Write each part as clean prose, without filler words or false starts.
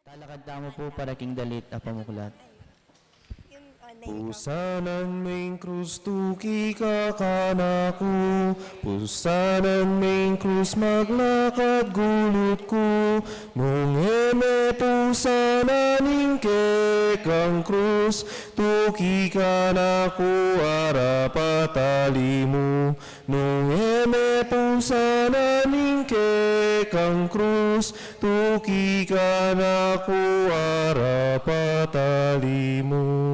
Talakad tamo po para king dalit a pamuklat. Pusanan main krus tuki kakanaku, pusanan main krus maglakad gulutku, nung eme pusanan ingke kang krus, tuki kanaku arapatalimu, nung eme pusanan ingke kang krus, tuki kanaku arapatalimu.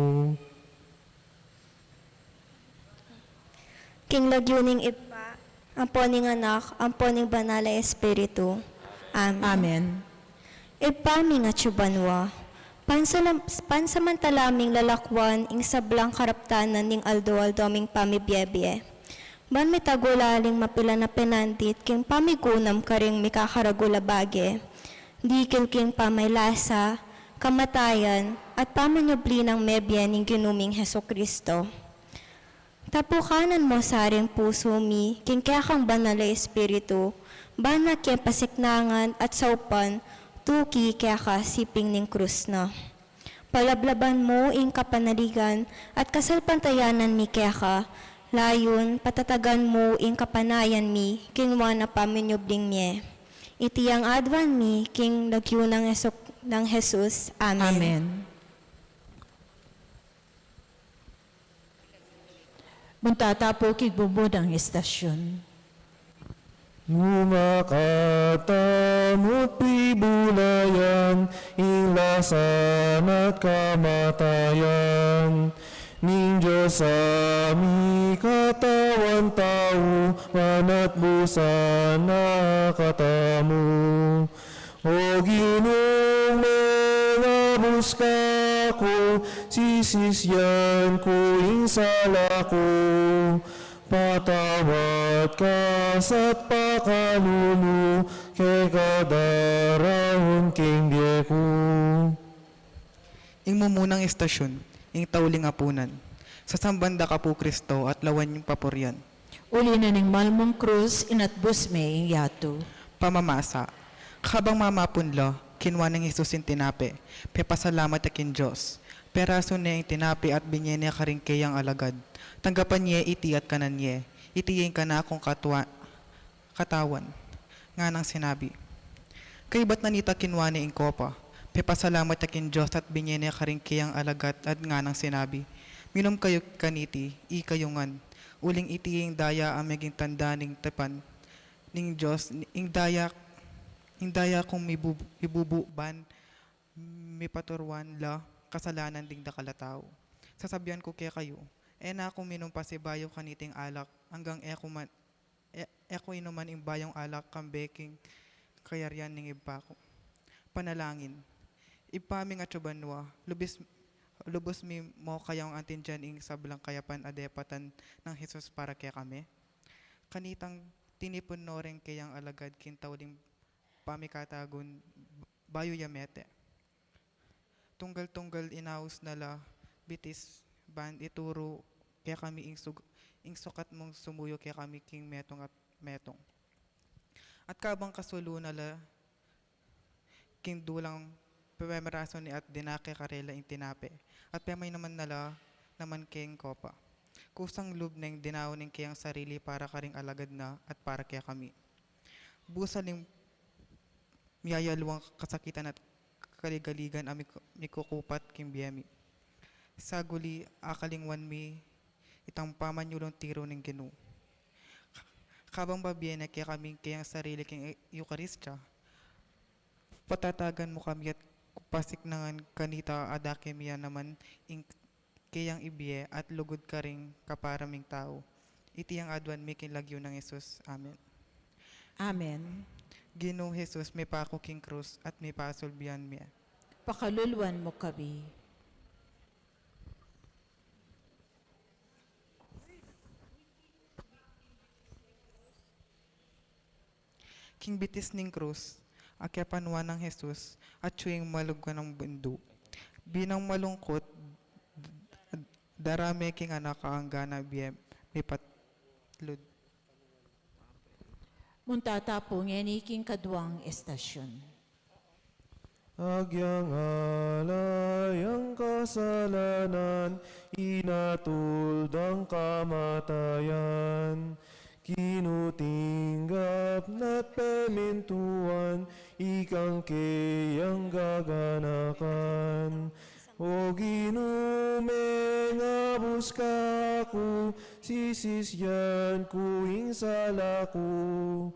King lagyuning ipa, ang poning anak, ang poning banal na espiritu. Amen. Amen. Ipa mi nga tsubanwa, pansamantalaming lalakwan ing sablang karaptanan ning aldo-aldo aming pamibiyebye. Ban may tagulaling mapila na penantit, king pamigunam karing mikakaragula bage, dikil king pamaylasa, kamatayan, at pamanyobli ng mebye ning ginuming Heso Kristo. Tapukanan mo sa ring puso mi, king kaya kang banal na espiritu, bana kaya pasiknangan at saupan, tuki kaya ka siping ning krus na. Palablaban mo ing kapanaligan at kasalpantayanan mi kaya ka, layon patatagan mo ing kapanayan mi, king wana paminyobling miye. Iti ang adwan mi, king lagyo ng Jesus. Amen. Amen. Muntata po kigbubod ang istasyon. Lumakatamot pibulayan, ilasan at kamatayan. Ning Diyos ami katawan tao, manat busan na katamu. O Ginoong mengabus ko, sisisyan ko insala ko. Patawad ka sa't pakalulu, kay kadarahon king diye ko. Ing mumunang istasyon, ing tauling apunan. Sa sambanda ka po Kristo at lawan yung paporyan. Uli na ning malmong krus inatbus me ing yato. Pamamasa, kabang mamapunla, kinwa ng Isus yung tinape, pepasalamat akin Diyos. Peraso niya yung tinape at binye niya karingkayang alagad. Tanggapan niya iti at kanan niya, itiyin ka na akong katawan. Nga nang sinabi, kay ba't nanita kinwa niya ing kopa, pepasalamat akin Diyos at binye niya karingkayang alagad at nga nang sinabi, minom kayo kaniti, ikayungan, uling itiyin daya ang maging tanda ning tepan, ning Diyos, ing daya kung ibububan, mipaturwan la, kasalanan ding dakalataw. Sasabihan ko kaya kayo, na akong minom pasibayo kaniting alak, hanggang eko inuman ing bayong alak kambeking kayaryan ning iba ko. Panalangin, ipaming at subanwa, lubos mi mo kayang antin dyan ing sablang kayapan adepatan ng Jesus para kaya kami. Kanitang tinipon no rin kayang alagad kintawling pamikatagon bayo yamete. Tunggal-tunggal inaus nala bitis ban ituro kaya kami ing sukat mong sumuyo kaya kami king metong at metong. At kabang kasulo nala king dulang pemeraso ni at dinake karela ing tinape. At pemay naman nala naman king kopa. Kusang lub ng dinaw ning kayang sarili para karing alagad na at para kaya kami. Busa ning miyayaluang kasakitan at kaligaligan ami mikukupat king biyemi. Saguli akalingwan mi itang pamanyulong tiro ng Ginu. Kabang babiyan na kaya kami kayang sarili king Eukaristya, patatagan mo kami at pasik nangan kanita adake miya naman ing kayang ibiye at lugod ka ring kaparaming tao. Iti ang adwan mi kinlagyo ng Jesus. Amen. Amen. Ginoong Jesus, may pako king krus at may pasulbihan miya. Pakaluluan mo kami. King bitis ning krus, akyapanwa ng Jesus, at siyang malugwa ng bundo. Binang malungkot, darame king anak kaanggana biyem, may patlud. Muntata po ngeni king kadwang estasyon. Agyang alay ang kasalanan, inatuld ang kamatayan. Kinutinggap na't pemintuan, ikang kayang gaganakan. O ginumeng abus ka ko, sisisyan ko ing salaku.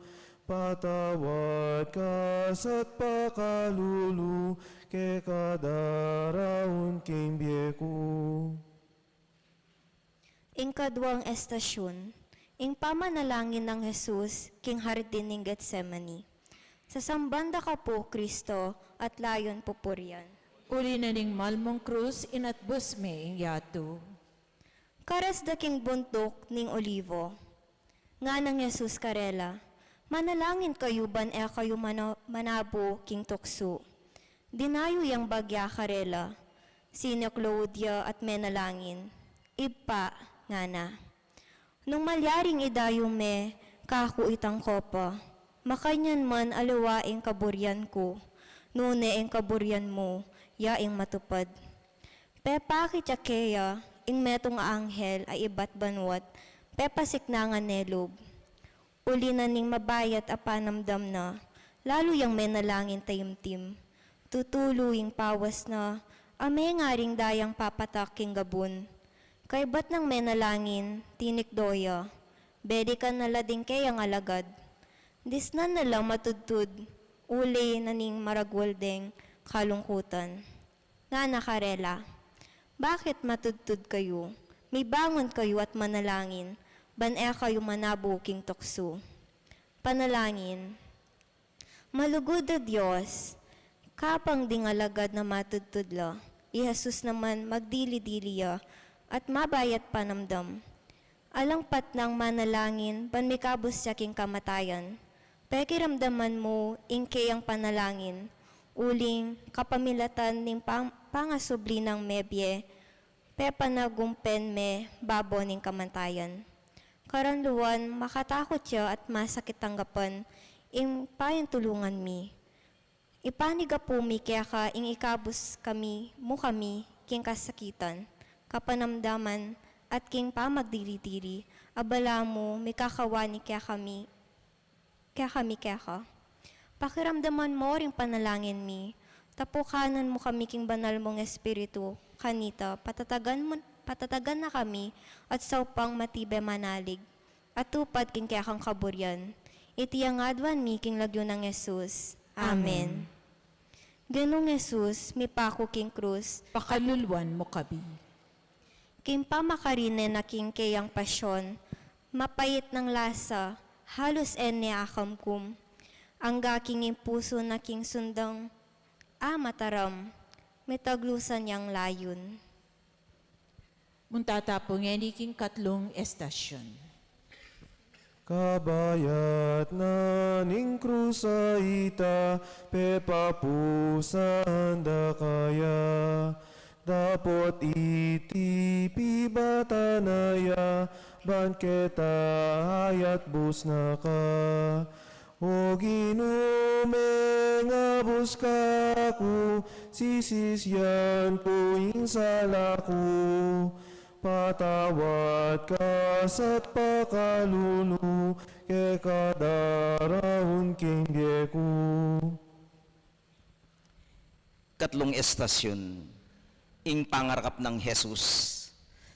Patawad ka sa't pakalulu, ke kadaraon king biyeko. Ing kadwang estasyon, ing pamanalangin ng Jesus, king hardin ng Getsemani. Sa sambanda ka po, Kristo, at layon pupuryan. Uli na ning malmong krus inatbus me ing yato. Karas da king buntok ning olivo. Nga ng Jesus karela, manalangin kayo ban kayo manabo king tukso. Dinayo yang bagya karela, sino Claudia at menalangin. Ipa nga na. Nung malyaring idayo me, kaku itang kopa, makanyan man alawaing kaburyan ko, nune ing kaburyan mo, yaing matupad. Pepakit kaya, ing metong anghel ay ibat banwat, pepasiknangan nelob. Uli na ning mabayat a panamdam na, lalo yang menalangin tayimtim. Tutuluying pawas na, ame nga ring dayang papataking gabun. Kay ba't nang menalangin, tinik doya, bedi ka nalading kayang alagad. Disnan na lang matudtud, uli na ning maragwaldeng kalungkutan. Nga nakarela, bakit matudtud kayo? May bangon kayo at manalangin, ban kayo manabuking tukso. Panalangin, malugod na Diyos, kapang dingalagad na matudtudla, i-Jesus naman magdili-diliya, at mabayat panamdam. Alangpat ng manalangin, ban may kabus siya king kamatayan. Pekiramdaman mo, ingke ang panalangin, uling kapamilatan ning pangasubli ng mebye, pepanagumpen me babo ning kamatayan. Karanluan, makatakot siya at masakit tanggapan, ing payon tulungan mi. Ipaniga po mi kaya ka ing ikabus kami, king kasakitan, kapanamdaman, at king pamagdiri-diri, abala mo, may kakawani kaya ka. Pakiramdaman mo ring panalangin mi, tapukanan mo kami king banal mong espiritu, kanita, patatagan na kami, at saupang matibe manalig, at tupad king kaya kang kaburyan. Itiyang adwan mi king lagyo ng Jesus. Amen. Ganong Jesus, mi pako king krus, Pakalulwan mo kabi. king pamakarine na king kayang pasyon, mapait ng lasa, halos ene akamkum, ang gaking puso na king sundang, mataram, may taglusan niyang layon. Muntatapong eni king katlong estasyon. Kabayat na ning krusa ita, pepapusan da kaya. Dapot iti pibatanaya, ban kita hayat bus na ka. O ginumeng abus ka ko, sisisyan ko ing salaku. Patawad ka sa't pakalulu, ke kadarahon king biyeko. Katlong estasyon, ing pangarap ng Jesus.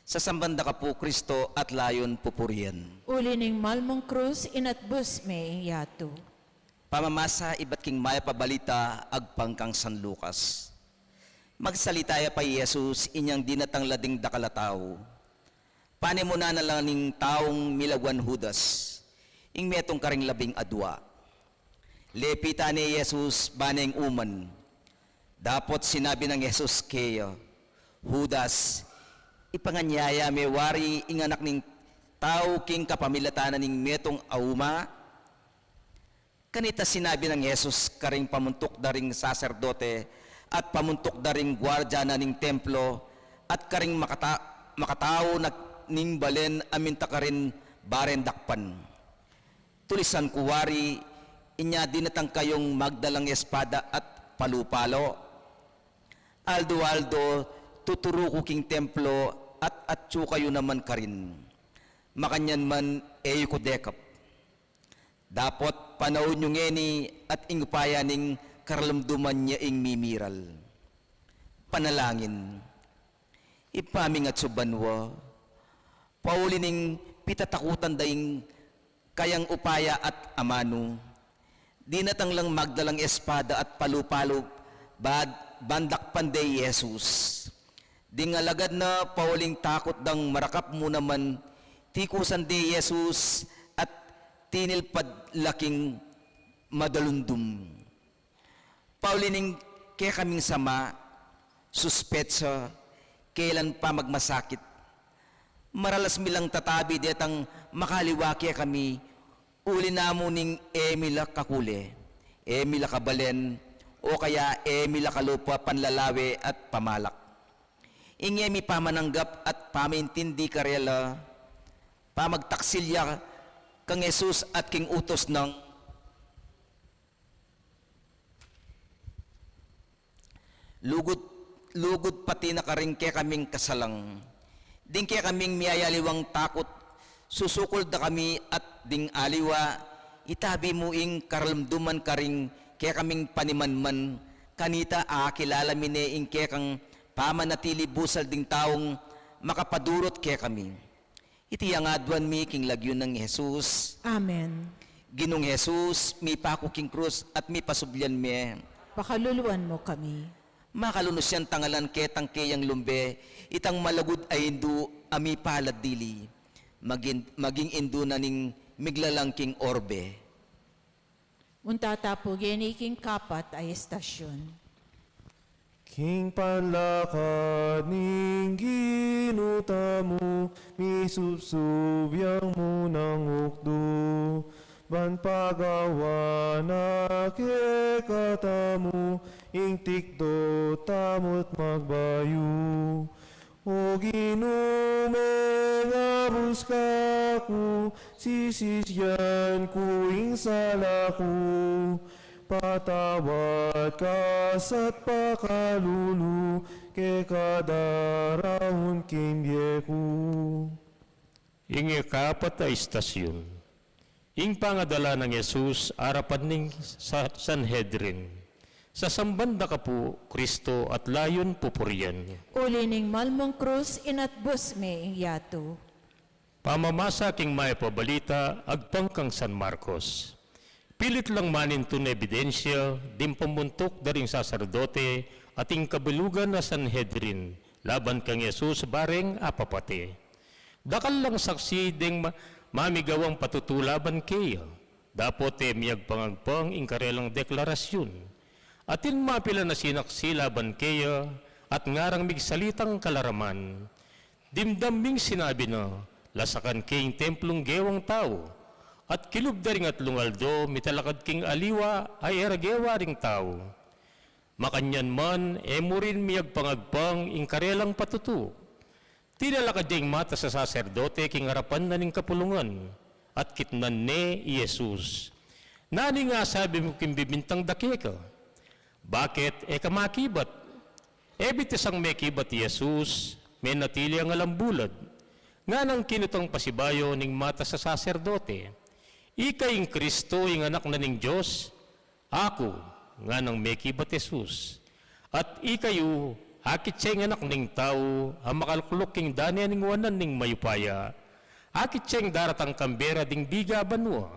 Sa sambanda ka po, Kristo, at layon pupurian. Uli ning malmong krus inatbus me ing yato. Pamamasa iba't king maya pabalita agpangkang San Lucas. Magsalitaya pa Jesus inyang dinatang lading dakalataw. Panemuna na lang ning taong milagwan Judas, ing metong karing labing adwa. Lepita ni Jesus baneng uman. Dapot sinabi ng Jesus kayo, Judas, ipanganyaya may wari ing anak ning tao king kapamilatanan ning metong auma. Kanita sinabi ng Jesus karing pamuntok daring saserdote at pamuntok daring gwardya na ning templo at karing makatao na ning balen aminta karin baren dakpan. Tulisan kuwari, inya dinatang kayong magdalang espada at palupalo. Aldo, tuturo ko king templo at atsu kayo naman karin. Makanyan man eyo ko dekap. Dapat panahon yung ngeni at ingupaya ning karlamduman niya ing mimiral. Panalangin. Ipaming at subanwa. Pauli ning pitatakutan daing kayang upaya at amano. Di natang lang magdalang espada at palupalo bandak panday Jesus. Di ngalagad na pauling takot dang marakap mo naman tikusan di Jesus at tinilpad laking madalundum. Paulining kaya kaming sama, suspetsa, kailan pa magmasakit. Maralas milang tatabi detang makaliwa kaya kami, uli namo ning Emila Kakule, Emila Kabalen, o kaya Emila Kalupa Panlalawe at Pamalak. Ingemi pamananggap at pamintindi karela, pamagtaksilya kang Jesus at king utos ng lugod pati na karingke kaming kasalang. Ding kaya kaming miyayaliwang takot, susukol da kami at ding aliwa, itabi mo ing karlamduman karing kaya kaming panimanman, kanita kilala mine ing kaya kang pamanatili busal ding taong makapadurot kaya kami. Iti ang adwan mi king lagyon ng Jesus. Amen. Ginong Jesus, mi pako king krus at mi pasubyan mi. Pakaluluan mo kami. Makalunos yan tangalan ketang kayang lumbe, itang malagud ay indu ami palad dili, maging indu na ning miglalang king orbe. Untatapo geni king kapat ay estasyon. King panlakad ning ginutamu, misubsubyang mo ng hukdo. Ban pagawa na kekatamu, ing tikdo tamot magbayu. O ginume nga buskaku, sisisyan ku ing salaku. Patawad kasat pakalulu, ke kadarahon kimbyeku. Ingi kapat na istasyon. Ing pangadala ng Jesus, arapan ning sa Sanhedrin. Sa sambanda ka po, Kristo at layon pupurian. Uli ning malmong krus inatbus me ing yato. Pamamasa king may pabalita, agpang kang San Marcos. Pilit lang manin to na ebidensya, dim pamuntok daring saserdote, at ing kabilugan na Sanhedrin, laban kang Jesus bareng apapate. Dakal lang saksi ding mamigawang patutulaban kaya, dapat miyag pangagpang ing karelang deklarasyon. Atin mapila na sinaksi laban kaya, at ngarang migsalitang kalaraman. Dimdaming sinabi na, lasakan king templong gewang tao, at kilubdaring at lungaldo, mitalakad king aliwa ay eragewa ring tao. Makanyan man, emurin miyag pangagpang ing karelang patutu. Tinalakad ding mata sa saserdote king harapan na ning kapulungan, at kitnan ne Jesus. Nani nga sabi mo king bibintang dakika, bakit kamakibat? Ebitis ang may kibat Jesus, may natili ang alambulad, nga nang kinutang pasibayo ning mata sa saserdote. Ikaing Kristo, ing anak na ning Diyos, ako, nga nang may kibat Jesus. At ikayo, akit siyang anak ning tao, ang makalkulok king danian ning wanan ning mayupaya. Akit siyang daratang kambera ding biga banwa.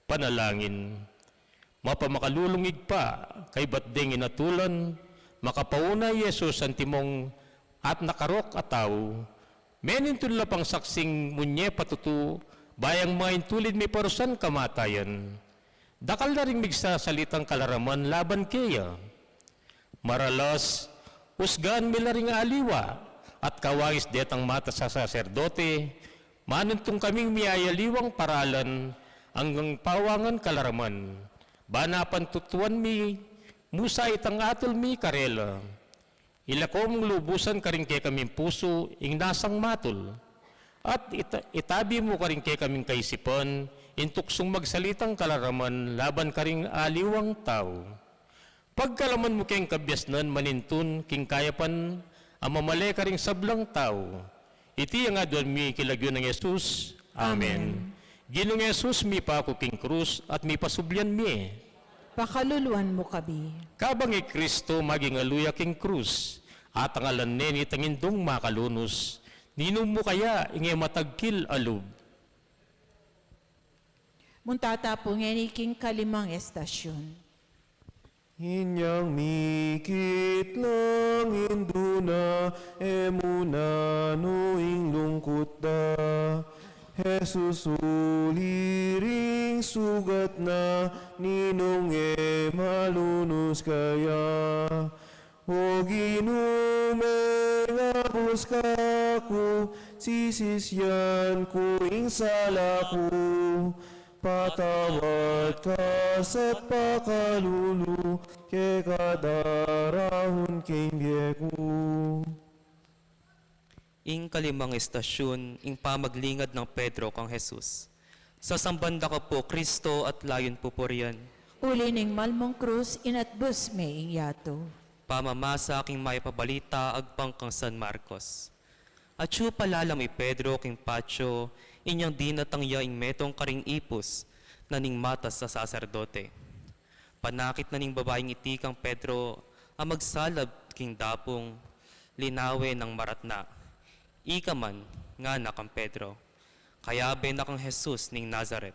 Panalangin, mapamakalulungig pa, kay ba't ding inatulan, makapauna Yesus ang timong at nakarok at tao. Menintun lapang saksing munye patutu, bayang main tulid may parusan kamatayan. Dakal na rin migsasalitang kalaraman laban kaya. Maralas, usgaan mila ring aliwa, at kawangis detang mata sa saserdote, manintong kaming miyayaliwang paralan, hanggang pawangan kalaraman. Banapan tutuan mi, musa itang atol mi karela. Ilakom lubusan karing kay kaming puso, ing nasang matul. At itabi mo karing kay kaming kaisipan, intuksong magsalitang kalaraman, laban karing aliwang tao. Pagkalaman mo keng kabyasnan manintun king kayapan ang mamali ka ring sablang tao. Iti ang adwan mi kilagyo ng Yesus. Amen. Ginong Yesus mi pa ako king krus at mi pasublyan mi. Pakaluluan mo kami. Kabang Kristo maging aluya king krus at ang alanen itangindong makalunos. Ninong mo kaya ingay matagkil alub. Muntatapo ngeniking kalimang estasyon. Inyang mikit lang induna, emuna noing lungkot da. Jesus uliring sugat na, ninong malunos kaya. O ginumeng abos ka ko, sisisyan ko ing sala ko. Patawad ka sa pakalulu, ke kadarahon kimbye ko. Ing kalimang estasyon, ing pamaglingad ng Pedro kang Jesus. Sa sambanda ka po, Kristo at layon po po riyan. Uli ning malmong krus inatbus may ing yato. Pamamasa aking may pabalita agpang kang San Marcos. At siya palalam i Pedro king Pacho, inyang dinatangya ing metong karing ipos na ning matas sa saserdote. Panakit na ning babaeng iti kang Pedro ang magsalab king dapong linawe ng maratna. Ika man nga na kang Pedro, kaya ben na kang Jesus ning Nazaret.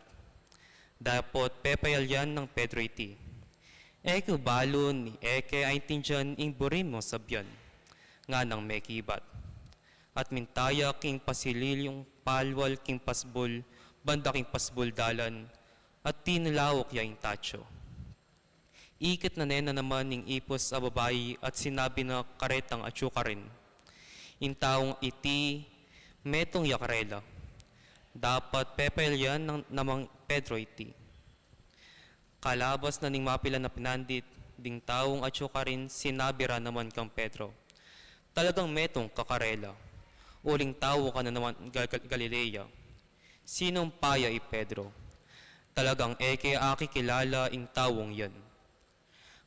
Dapot pepayalyan ng Pedro iti. Eke balon ni eke ay tinjan ing burin mo sabyan, nga nang mekibat. At mintaya king pasililyong palwal king pasbol, banda king pasbol dalan, at tinulawok ya ing tacho. Ikit na nena naman ning ipos a babayi at sinabi na karetang atsuka rin. Intaong iti, metong yakarela. Dapat pepelyan ng namang Pedro iti. Kalabas na ning mapila na pinandit, ding taong atsuka rin sinabi ra naman kang Pedro. Talagang metong kakarela. Uling tao ka na naman Galilea. Sinong paya i Pedro? Talagang eke aki kilala ing tawong yan.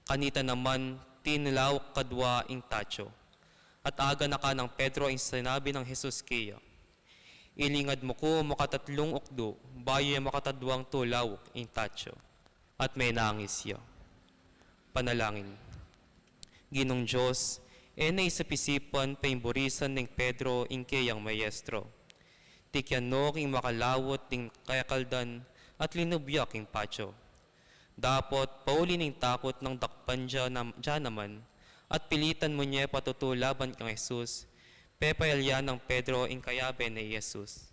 Kanita naman tinilawak kadwa ing tacho. At aga na ka ng Pedro ang sinabi ng Jesus kaya. Ilingad mo ko makatatlong ukdo, bayo makatadwang tulawak ing tacho. At may nangis ya. Panalangin. Ginong Diyos, enay sa pisipan paimburisan ng Pedro ing kayang mayestro. Tikyan no king makalawot ting kayakaldan at linubyak king pacho. Dapot pauli ning takot ng dakpan dyan naman at pilitan mo niya patutulaban kang Jesus. Pepayalyan ng Pedro ing kayabe ni Jesus.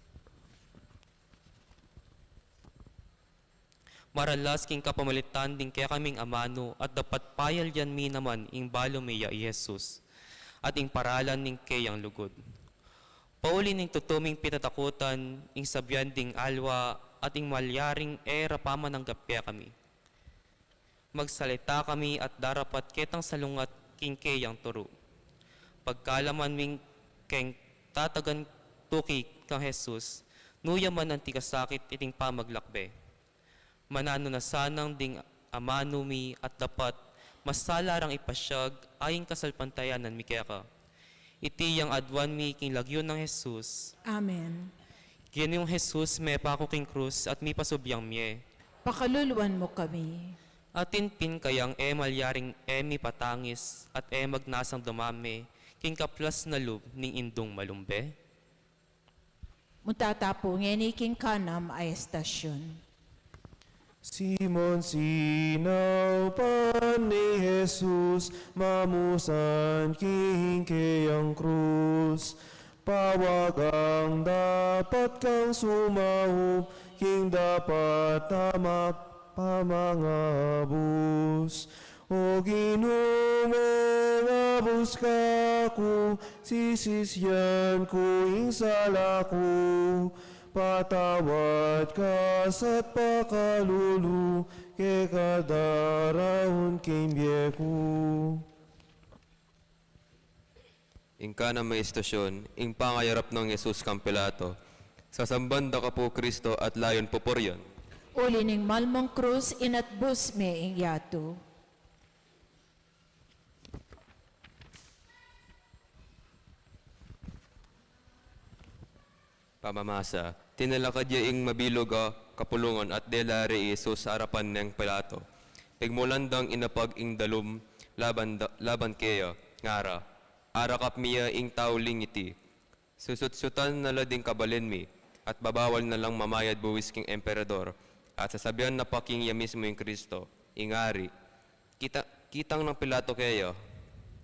Maralas king kapamalitan din kaya kaming amano at dapat payalyan mi naman ing balo miya Jesus at ing paralan ning kayang lugod. Pauli ning tutuming pitatakutan, ing sabyan ding alwa, at ing malyaring era pamananggap kaya kami. Magsalita kami at darapat ketang salungat king kayang turo. Pagkalaman ming keng tatagan tuki kang Jesus, nuyaman ang tikasakit iting pamaglakbe. Manano na sanang ding amano mi at dapat masalarang ipasyag aying kasalpantayanan mi kaya ka. Iti yang adwan mi king lagyon ng Jesus. Amen. Ginoong Jesus may pako king krus at mi pasubyang miye. Pakaluluan mo kami. Atin pin kayang malyaring mi patangis at magnasang dumami king kaplas na lub ning indong malumbe. Muntatapo ngeniking kanam ay estasyon. Simon sinaw pan ni Jesus, mamusan king kayang krus. Pawagang dapat kang sumahub, king dapat tama pamangabus. O ginumeng abus ka ko, sisisyan ko ing sala ko. Patawad ka sa't pakalulu, ke kadarahon kimbye ko. Ingka na may istasyon, ing pangayarap ng Yesus kang Pilato. Sa sambanda ka po Kristo at layon po poryon. Uli ning malmong krus inatbus may ing yato. Pamamasa, tinalakad niya ing mabilog a kapulungan at delari Isus sa harapan ng Pilato. Pigmulandang inapag ing dalum laban kaya, ngara, arakap miya ing tauling iti. Susut-sutan na lading kabalin mi, at babawal na lang mamayad buwis king emperador, at sasabihan na paking ya mismo yung Kristo, ingari. Kitang ng Pilato kaya,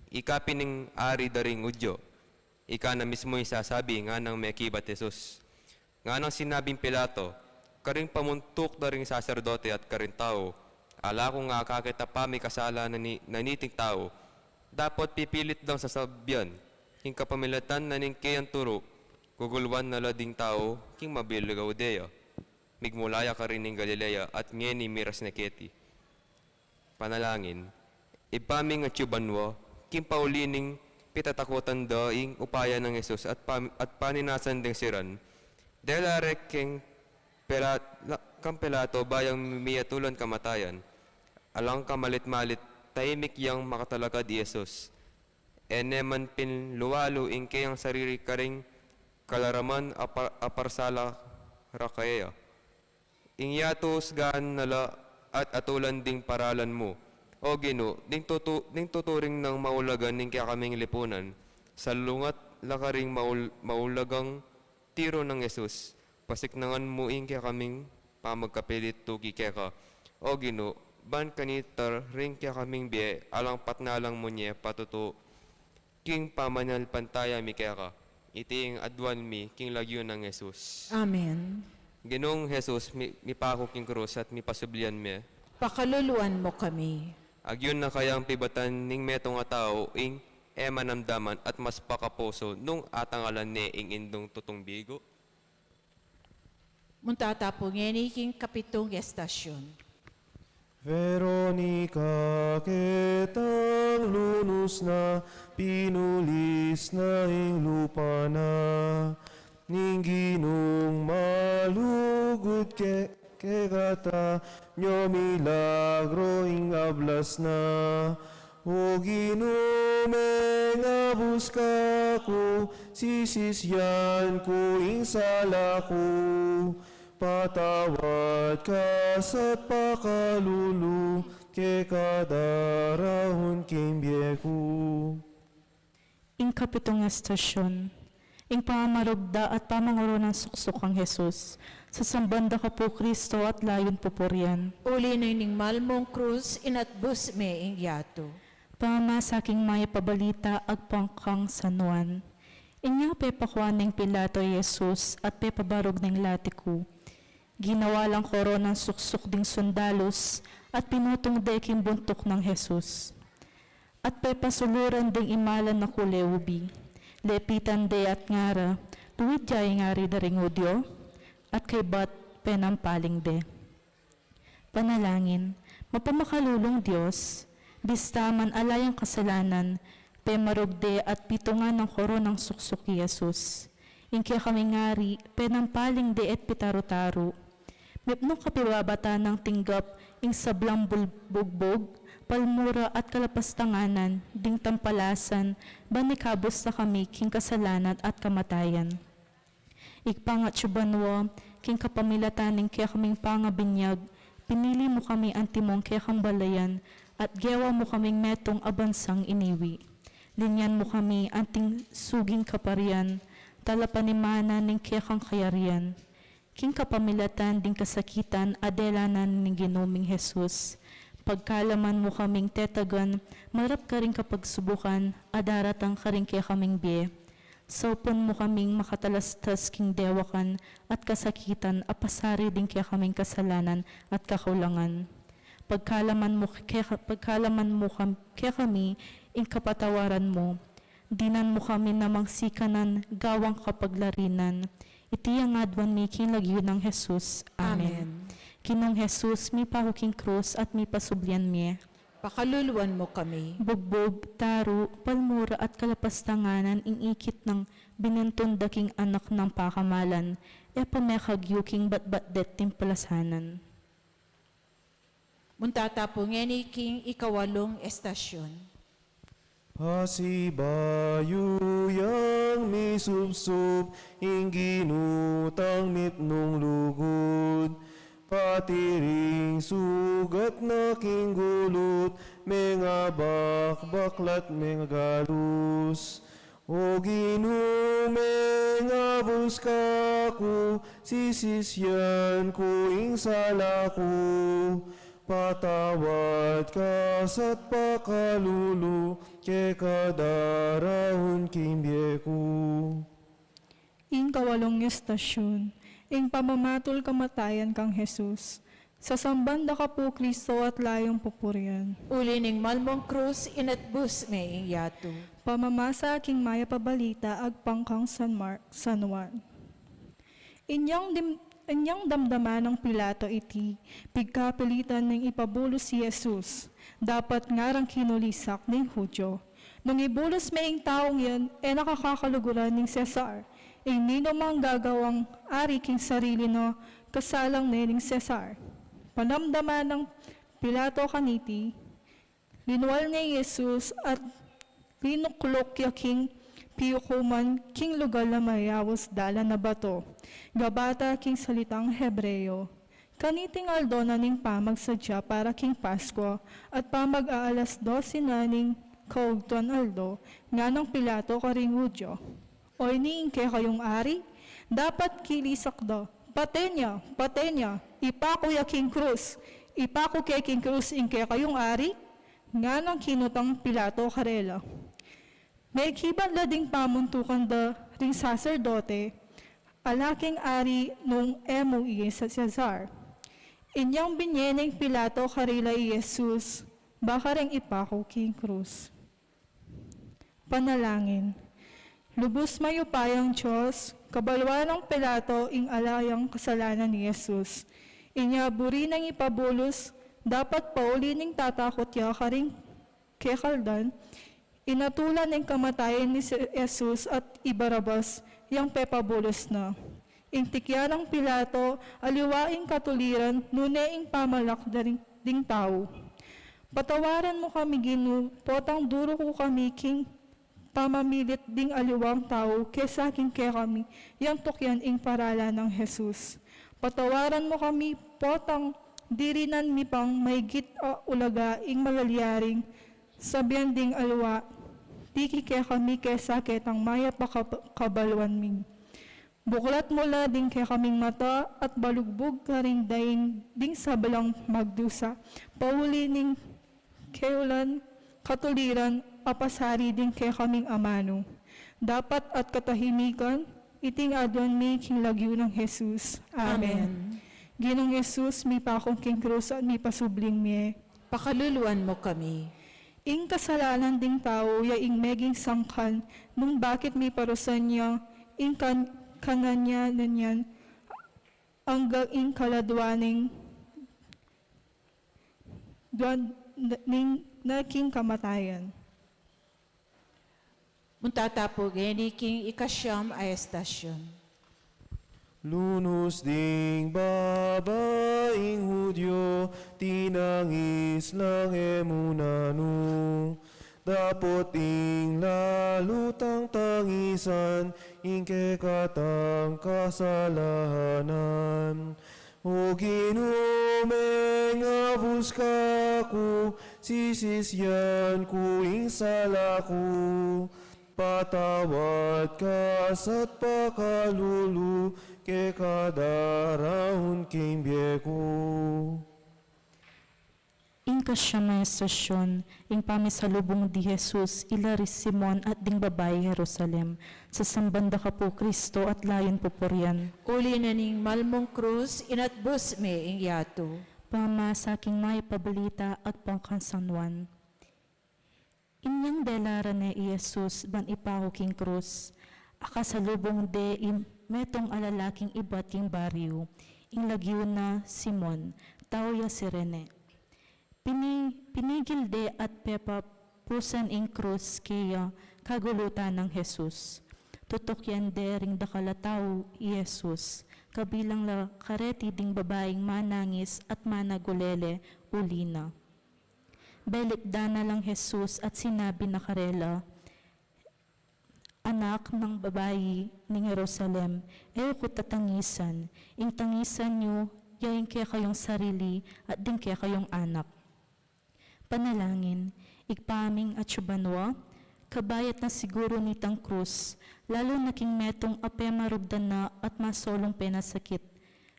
ikapin ng ari daring udyo, ika na mismo yung sasabi nga ng may kibat Jesus. Nga nang sinabing Pilato, karing pamuntok daring saserdote at karing tao, ala ko nga kakita pa may kasala na naniting tao, dapat pipilit lang sasabihan, king kapamilatan na ning kayang turo, gugulwan na lading tao, king mabilgaw deya. Migmulaya ka rin ng Galilea at ngeni miras na keti. Panalangin, ipaming at yubanwa, king paulining pitatakutan daing upaya ng Jesus at paninasan ding siran. Dahil arek king Pilato bayang miyatulan kamatayan, alang kamalit-malit tahimik yang makatalakad Jesus. Eneman pinluwalo ing kayang sarili karing kalaraman aparsala rakaya. Ingyatos gaan nala at atulan ding paralan mo. O Gino, ding tuturing ng maulagan ning kaya kaming lipunan, sa lungat lakaring maulagang tiro ng Jesus, pasiknangan mo ing kaya kaming pamagkapilit tugi keka. O Gino, ban kanitar ring kaya kaming biye, alang patnalang mo niya patuto, king pamanal pantaya mi keka, itiing adwan mi, king lagyo ng Jesus. Amen. Ginong Jesus, mi pako king krus at mi pasublian mi. Pakaluluan mo kami. Agyon na kayang pibatan ning metong nga tao ing emanamdaman at mas pakaposo nung atangalan ni ing indong tutong bigo. Muntatapong king kapitong estasyon. Veronica, ketang lunus na, pinulis na ing lupa na, ning ginong malugod kekata, nyo milagro ing ablas na. O ginumeng abuska ko, sisisyan ko ing sala ko, patawad ka sa't pakalulu, ke kadarahon kimbye ko. Ing kapitong estasyon, ing pamamarugda at pamanguro ng suksok ang Jesus, sa sambanda ka po Kristo at layon pupurian. Uli na ning malmong krus inatbus me ing yato. Pamama sa aking maya pabalita agpangkang sanuan. Inya pepakuan ng Pilato Jesus at pepabarog ng latiku. Ginawa lang koro ng suksok ding sundalos at pinutong deking buntok ng Jesus. At pepasuluran ding imalan na kuleubi. Lepitan de at ngara, tuwid jay ngari daring udyo, at kay bat penampaling de. Panalangin, mapamakalulong Diyos, bistaman alayang kasalanan, pemarugde at pitungan ng koro ng suksok ni Jesus. Ingkaya kami ngari, penampaling de et pitaro-taro. Mipno kapibabata ng tinggap, ing sablang bugbog, palmura at kalapastanganan, ding tampalasan, banikabos na kami king kasalanan at kamatayan. Ikpangat syubanwa, king kapamilataning kaya kaming pangabinyag, pinili mo kami antimong kaya kambalayan, at gewa mo kaming metong abansang iniwi. Linyan mo kami anting suging kaparian, talapanimana ning kaya kang kayarian. King kapamilatan ding kasakitan, adelanan ning ginoming Jesus. Pagkalaman mo kaming tetagan, marap ka rin kapag subukan, adaratang ka rin kaya kaming biye. Saupon mo kaming makatalastas king dewakan, at kasakitan, apasari din kaya kaming kasalanan at kakulangan. Pagkalaman mo kaya kami, ing kapatawaran mo, dinan mo kami namang sikanan, gawang kapaglarinan. Iti ang adwan mi king lagyo ng Jesus. Amen. Kinong Jesus, mi pahuking krus at mi pasublian mi. Pakaluluan mo kami. Bugbog, taro, palmura at kalapastanganan ing ikit ng binantundaking anak ng pakamalan, e pamekagyuking batbatdet timpalasanan. Muntatapong king ikawalong estasyon. Pasibayo yang mi subsub, ing ginutang mitnong lugod. Patiring sugat na kinggulot, mga bakbaklat mga galus. O ginume nga buska ko, sisisyan ko ing sala ko. Patawad ka sa't pakalulu, ke kadarahon kimbye ko. Ing kawalong estasyon, ing pamamatol kamatayan kang Jesus. Sa sambanda ka po, Kristo, at layong pupurian. Uli ning malmong krus inatbus may ing yato. Pamamasa aking maya pabalita, agpangkang San Juan. Inyang damdaman ng Pilato iti, pigkapilitan ng ipabulos si Jesus, dapat ngarang kinulisak ng Hudyo. Nung ibulos maing taong yan, nakakakaluguran ng Cesar, nino mang gagawang ari king sarili no, kasalang nening Cesar. Panamdaman ng Pilato kaniti, linuwal niya Jesus at linuklok yaking piyukuman king lugar na mayawos dala na bato. Gabata king salitang Hebreo. Kaniting aldo na ning pamagsadya para king Pasko at pamag-aalas 12 na ning kaugtuan aldo nga ng Pilato karing Hudyo. O iniingke kayong ari, dapat kilisak do. Patenya, ipako ya king krus. Ipako kay king krus ingke kayong ari, nga ng kinutang Pilato karela. May kiban lading pamuntukan da ring saserdote, alaking ari nung emo iye sa Cesar. Inyang binyeneng Pilato karela i Jesus, baka ring ipako king krus. Panalangin. Lubos mayupayang Diyos, kabalwa ng Pilato ing alayang kasalanan ni Jesus. Inyaburi ng ipabulos, dapat paulining tatakot ya karing kekaldan, inatulan ng kamatayan ni Jesus at ibarabas yang pepabulos na. Intikya ng Pilato, aliwaing katuliran, nuneing pamalak ding tao. Patawaran mo kami Ginu, potang duro ko kami king pamamilit ding aliwang tao, kesa aking kaya kami, yang tukyan ing parala ng Jesus. Patawaran mo kami, potang dirinan mi pang maygit ulaga ing malalyaring, sabihan ding alwa, tiki kaya kami kesa ketang maya pakabalwan mi. Buklat mula ding kaya kaming mata at balugbog ka ring daing ding sabalang magdusa, pauli ning keulan katuliran, apasari din kay kaming amano. Dapat at katahimikan, iting adwan mi king lagyo ng Jesus. Amen. Ginong Jesus, mi pakong king krus at mi pasubling mi. Pakaluluan mo kami. Ing kasalanan ding tao, ya ing meging sangkan, nung bakit mi parusan niya, ing kananya na niyan, hanggang ing kaladwaning, naking kamatayan. Muntatapugin iking ikasyam ay estasyon. Lunos ding babaing Hudyo, tinangis lang emunano. Dapot ing lalutang tangisan, ingke katang kasalahanan. O ginume nga buska ko, sisisyan ko ing sala ko. Patawad ka sa't pakalulu, ke kadarahon kimbye ko. Ing kasyam na estasyon, ing pamisalubong di Jesus, ilaris Simon at ding babae Jerusalem, sa sambanda ka po Kristo at layon pupurian. Uli na ning malmong krus inatbus may ing yato. Pamasa aking may pabalita at pangkan San Juan. Inyang delara na Jesus ban ipako king krus, akasalubong de metong alalaking ibat king baryo, ing lagyo na Simon, tao ya si Rene. Pinigil de at pepa pusan ing krus kaya kagulutan ng Jesus. Tutok yan de ring dakalataw Jesus, kabilang la kareti ding babaeng manangis at managulele ulina. Belikda na lang Jesus at sinabi na karela, anak ng babayi ng Jerusalem, ko tatangisan, ing tangisan nyo, yain kaya kayong sarili at din kaya kayong anak. Panalangin, ikpaming at syubanwa, kabayat na siguro nitang krus, lalo naking metong ape marubdan na at masolong penasakit.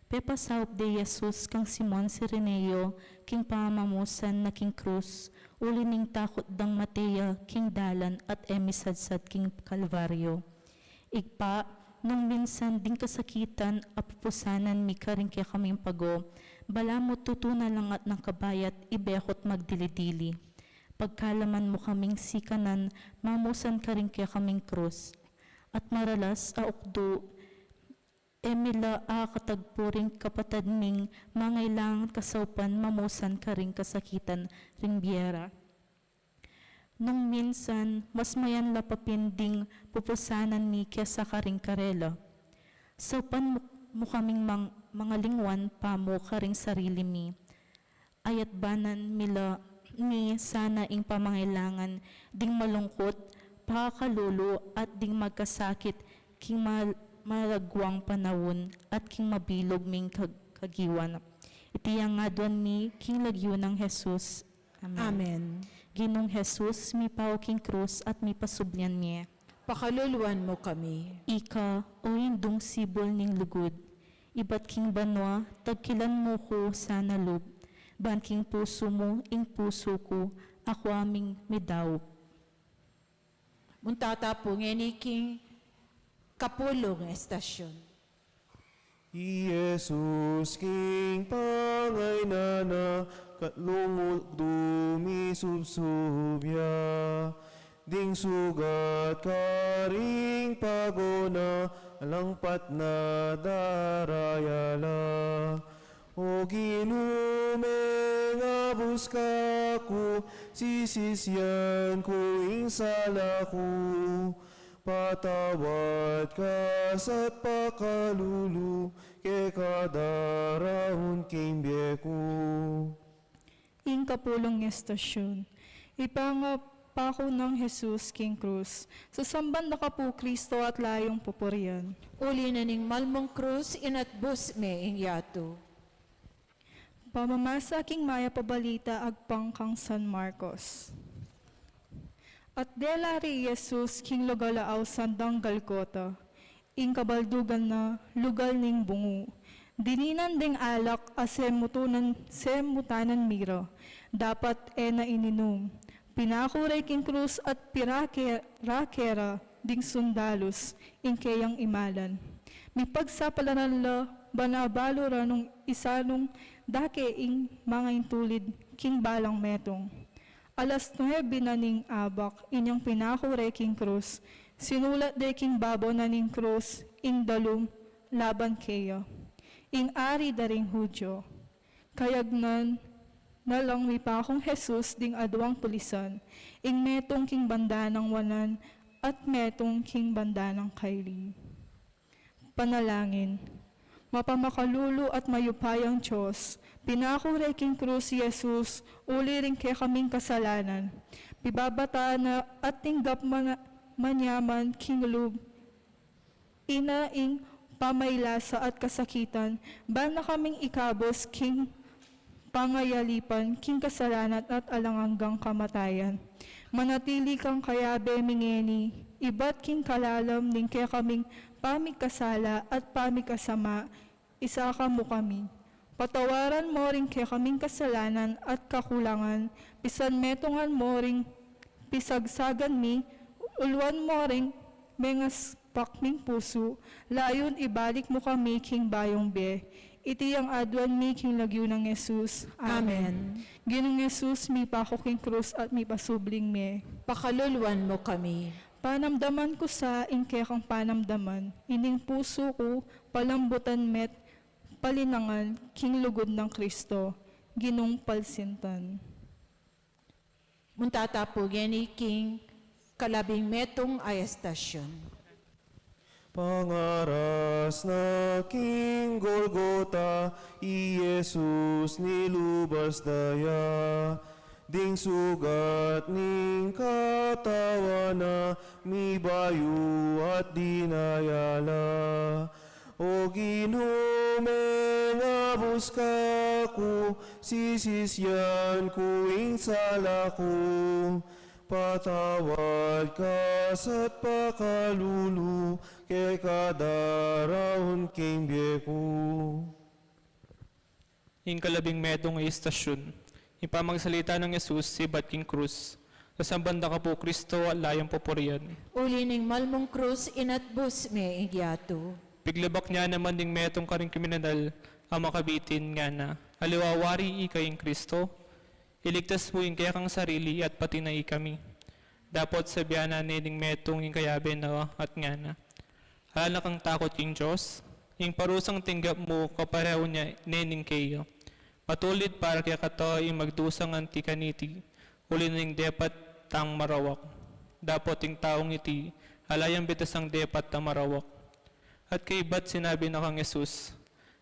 Pepasawp de Jesus kang Simon Sireneo, king pamamusan na king krus, uli ning takot dang Matea, king dalan at emisadsad king Kalbaryo. Igpa, nung minsan ding kasakitan, apupusanan mi karing kaya kaming pago, bala mo tutuna lang at ng kabayat, ibekot magdilidili. Pagkalaman mo kaming sikanan, mamusan karing kaya kaming krus. At maralas, aukdo, emila katagpuring kapatad ming mangailangan kasaupan mamusan karing kasakitan ring biyera. Nung minsan, mas mayan lapapinding pupusanan mi kesa karing karela. Saupan mo kaming mga lingwan pa mo karing sarili mi. Ayat banan mila mi sana ing pamangailangan ding malungkot, pakalulo at ding magkasakit king malagwang panawon at king mabilog ming kagiwan. Itiyang nga doon mi king lagyo ng Jesus. Amen. Amen. Ginong Jesus, mi pao king krus at mi pasublyan niya. Pakaluluan mo kami. Ika, o indong sibol ning lugod. Iba't king banwa, tagkilan mo ko sa nalub. Ban king puso mo, ing puso ko, ako aming midaw. Muntatapo ngeni king kapulong estasyon. Jesus king pangay nana, katlungol dumi subsubya. Ding sugat karing pagona, alangpat na darayala. O ginume nga buska ko, sisisyan ko ing sala ko. Patawad ka sa pakalulu, ke kadarahon king biyeko. Ing kapulong estasyon, ipangapako ng Jesus king krus, sa samban na kapu Kristo at layong pupurian. Uli na ning malmong krus inatbus me ing yato. Pamamasa king maya pabalita agpang kang San Marcos. At delari Jesus king lugalaaw sandang Galgota, ing kabaldugan na lugal ning bungu. Dininan ding alak semutanan miro, dapat na ininom. Pinakuray king krus at pirakera ding sundalus, ing kayang imalan. May pagsapalaran la, banabalo ranong isanong dake ing mga intulid, king balang metong. Alas 9 na ning abak, inyang pinakuray king krus, sinulat de king babo na ning krus, ing dalum, laban kayo. Ing ari daring Hudyo, kayagnan na lang mi pa akong Jesus ding adwang tulisan, ing metong king banda ng wanan, at metong king banda ng kaili. Panalangin, mapamakalulu at mayupayang Diyos, pinakuray king krus si Jesus, uli rin kaya kaming kasalanan, pibabata na at tinggap manyaman king lub, inaing pamaylasa at kasakitan, ba na kaming ikabos king pangayalipan, king kasalanan at alanganggang kamatayan. Manatili kang kayabe mingeni, iba't king kalalam ning kaya kaming pamikasala at pamikasama, isa ka mo kami. Patawaran mo rin kaya kaming kasalanan at kakulangan, pisan metungan mo rin pisagsagan mi, ulwan mo rin mengas pakming puso, layon ibalik mo kami king bayong be. Iti ang adwan mi king lagyo ng Jesus. Amen. Ginong Jesus, mi pa ako king krus at mi pasubling me. Pakaluluan mo kami. Panamdaman ko sa ingke kang panamdaman, ining puso ko palambutan met, palinangan king lugod ng Kristo, ginong palsintan. Muntatapo ngeni king kalabing metong ay estasyon. Pangaras na king Golgota, i Jesus nilubas daya. ding sugat ning katawan na mi bayu at dinayala. O Ginume nga buska ko, sisisyan ko ing sala ko. Patawad ka sa't pakalulu, kay kadaraon king ko. Ing kalabing medong istasyon, ipamagsalita ng Yesus si Bat King Cruz, sa banda ka po Kristo at layang poporian. Uli ning malmong krus inatbus me igyato. Piglabak niya naman ding metong karing kriminal ang makabitin nga na, aliwawari ikaying Kristo, iligtas mo yung kaya kang sarili at pati na ikami. Dapat sabihan na nining metong yung kayabe na at nga na. Hala kang takot king Diyos, yung parusang tinggap mo kapareho niya nining kayo. Matulid para kaya kato yung magdusang antikaniti, uli ning depat tang marawak. Dapat yung taong iti, halayang bitas ang depat tang marawak. At kay ba't sinabi na kang Jesus,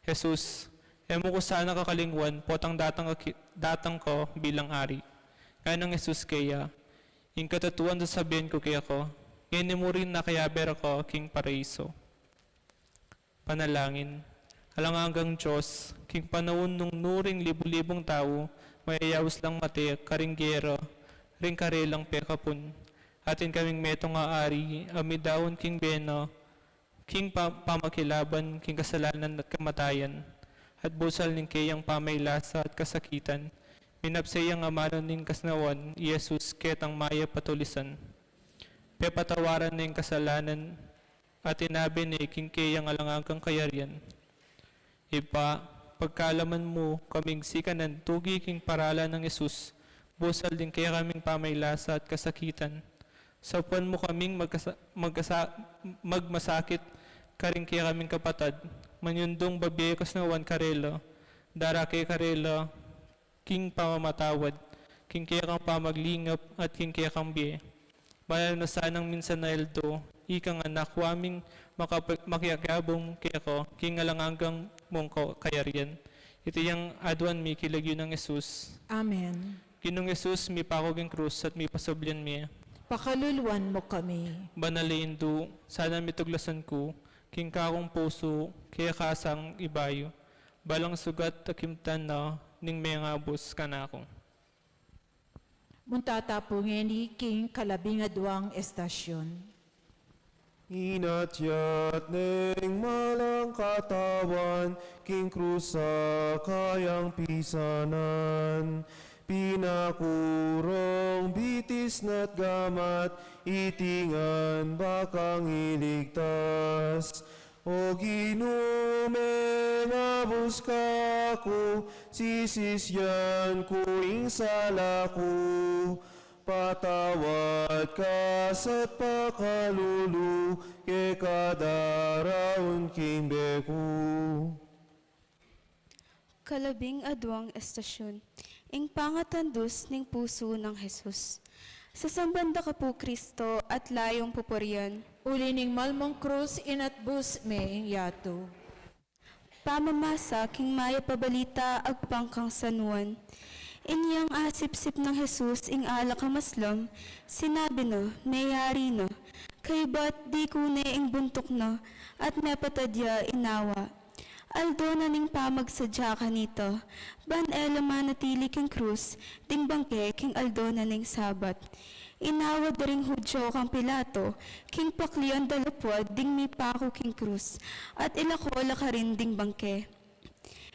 Jesus, emo ko sana kakalingwan, potang datang ko bilang ari. Kaya ng Jesus kaya, yung katatuan sa sabihin ko kaya ko, ngayon mo rin na kaya bera ko king paraiso. Panalangin, alang hanggang Diyos, king panahon nung nuring libu-libong tao, mayayawis lang mati, karinggero, ring karelang pekapun. Atin kaming metong aari, amidawon king beno, king pamakilaban, king kasalanan at kamatayan, at busal ning kayang pamaylasa at kasakitan, minapsayang amanon ning kasnawan, Yesus ketang maya patulisan. Pepatawaran ning kasalanan, at inabi ni king kayang alangagang kayarian. Ipa, pagkalaman mo kaming sikanan, tugi king paralan ng Yesus, busal din kaya kaming pamaylasa at kasakitan. Sapuan mo kaming magmasakit, karing kaya kaming kapatad, manyundong babiye kasnawan karelo, darake karelo, king pamamatawad, king kaya kang pamaglingap at king kaya kang biye. Bayan na sanang minsan na eldo, ikang anak waming makiakabong kaya ko, king alangagang mong kayarian. Ito yung aduan mi kilagyo ng Jesus. Amen. Ginong Jesus, mi pakoging krus at mi pasoblyan mi. Pakaluluan mo kami. Banalindo, sana mituglasan ko, king kakong puso, kaya kasang ibayo. Balang sugat takimtan na, ning may ngabos ka na ako. Muntatapungin ni king kalabing aduang estasyon. Inatyat ning malang katawan, king krus sa kayang pisanan. Pinakurong bitis na't gamat, itingan bakang iligtas. O Ginume nga buska ko, sisisyan ko ing sala ko. Patawad ka sa't pakalulu, ke kadaraon king beku. Kalabing aduang estasyon, ing pangatandus ning puso ng Jesus. Sa sambanda ka po Kristo at layong pupurian. Uli ning malmong krus inatbus me ing yato. Pamamasa king maya pabalita agpangkang sanuan. Inyang asip-sip ng Jesus ing ala kamaslam, sinabi no, mayari no, kay ba't di kunay ing buntok no, at mepatadya inawa. Aldo na ning pamagsadya ka nito, ban elaman natili king krus, ding bangke king aldo na ning sabat. Inawa da ring Hudyo kang Pilato, king paklian dalapwad, ding mipako king krus, at ilakola ka rin ding bangke.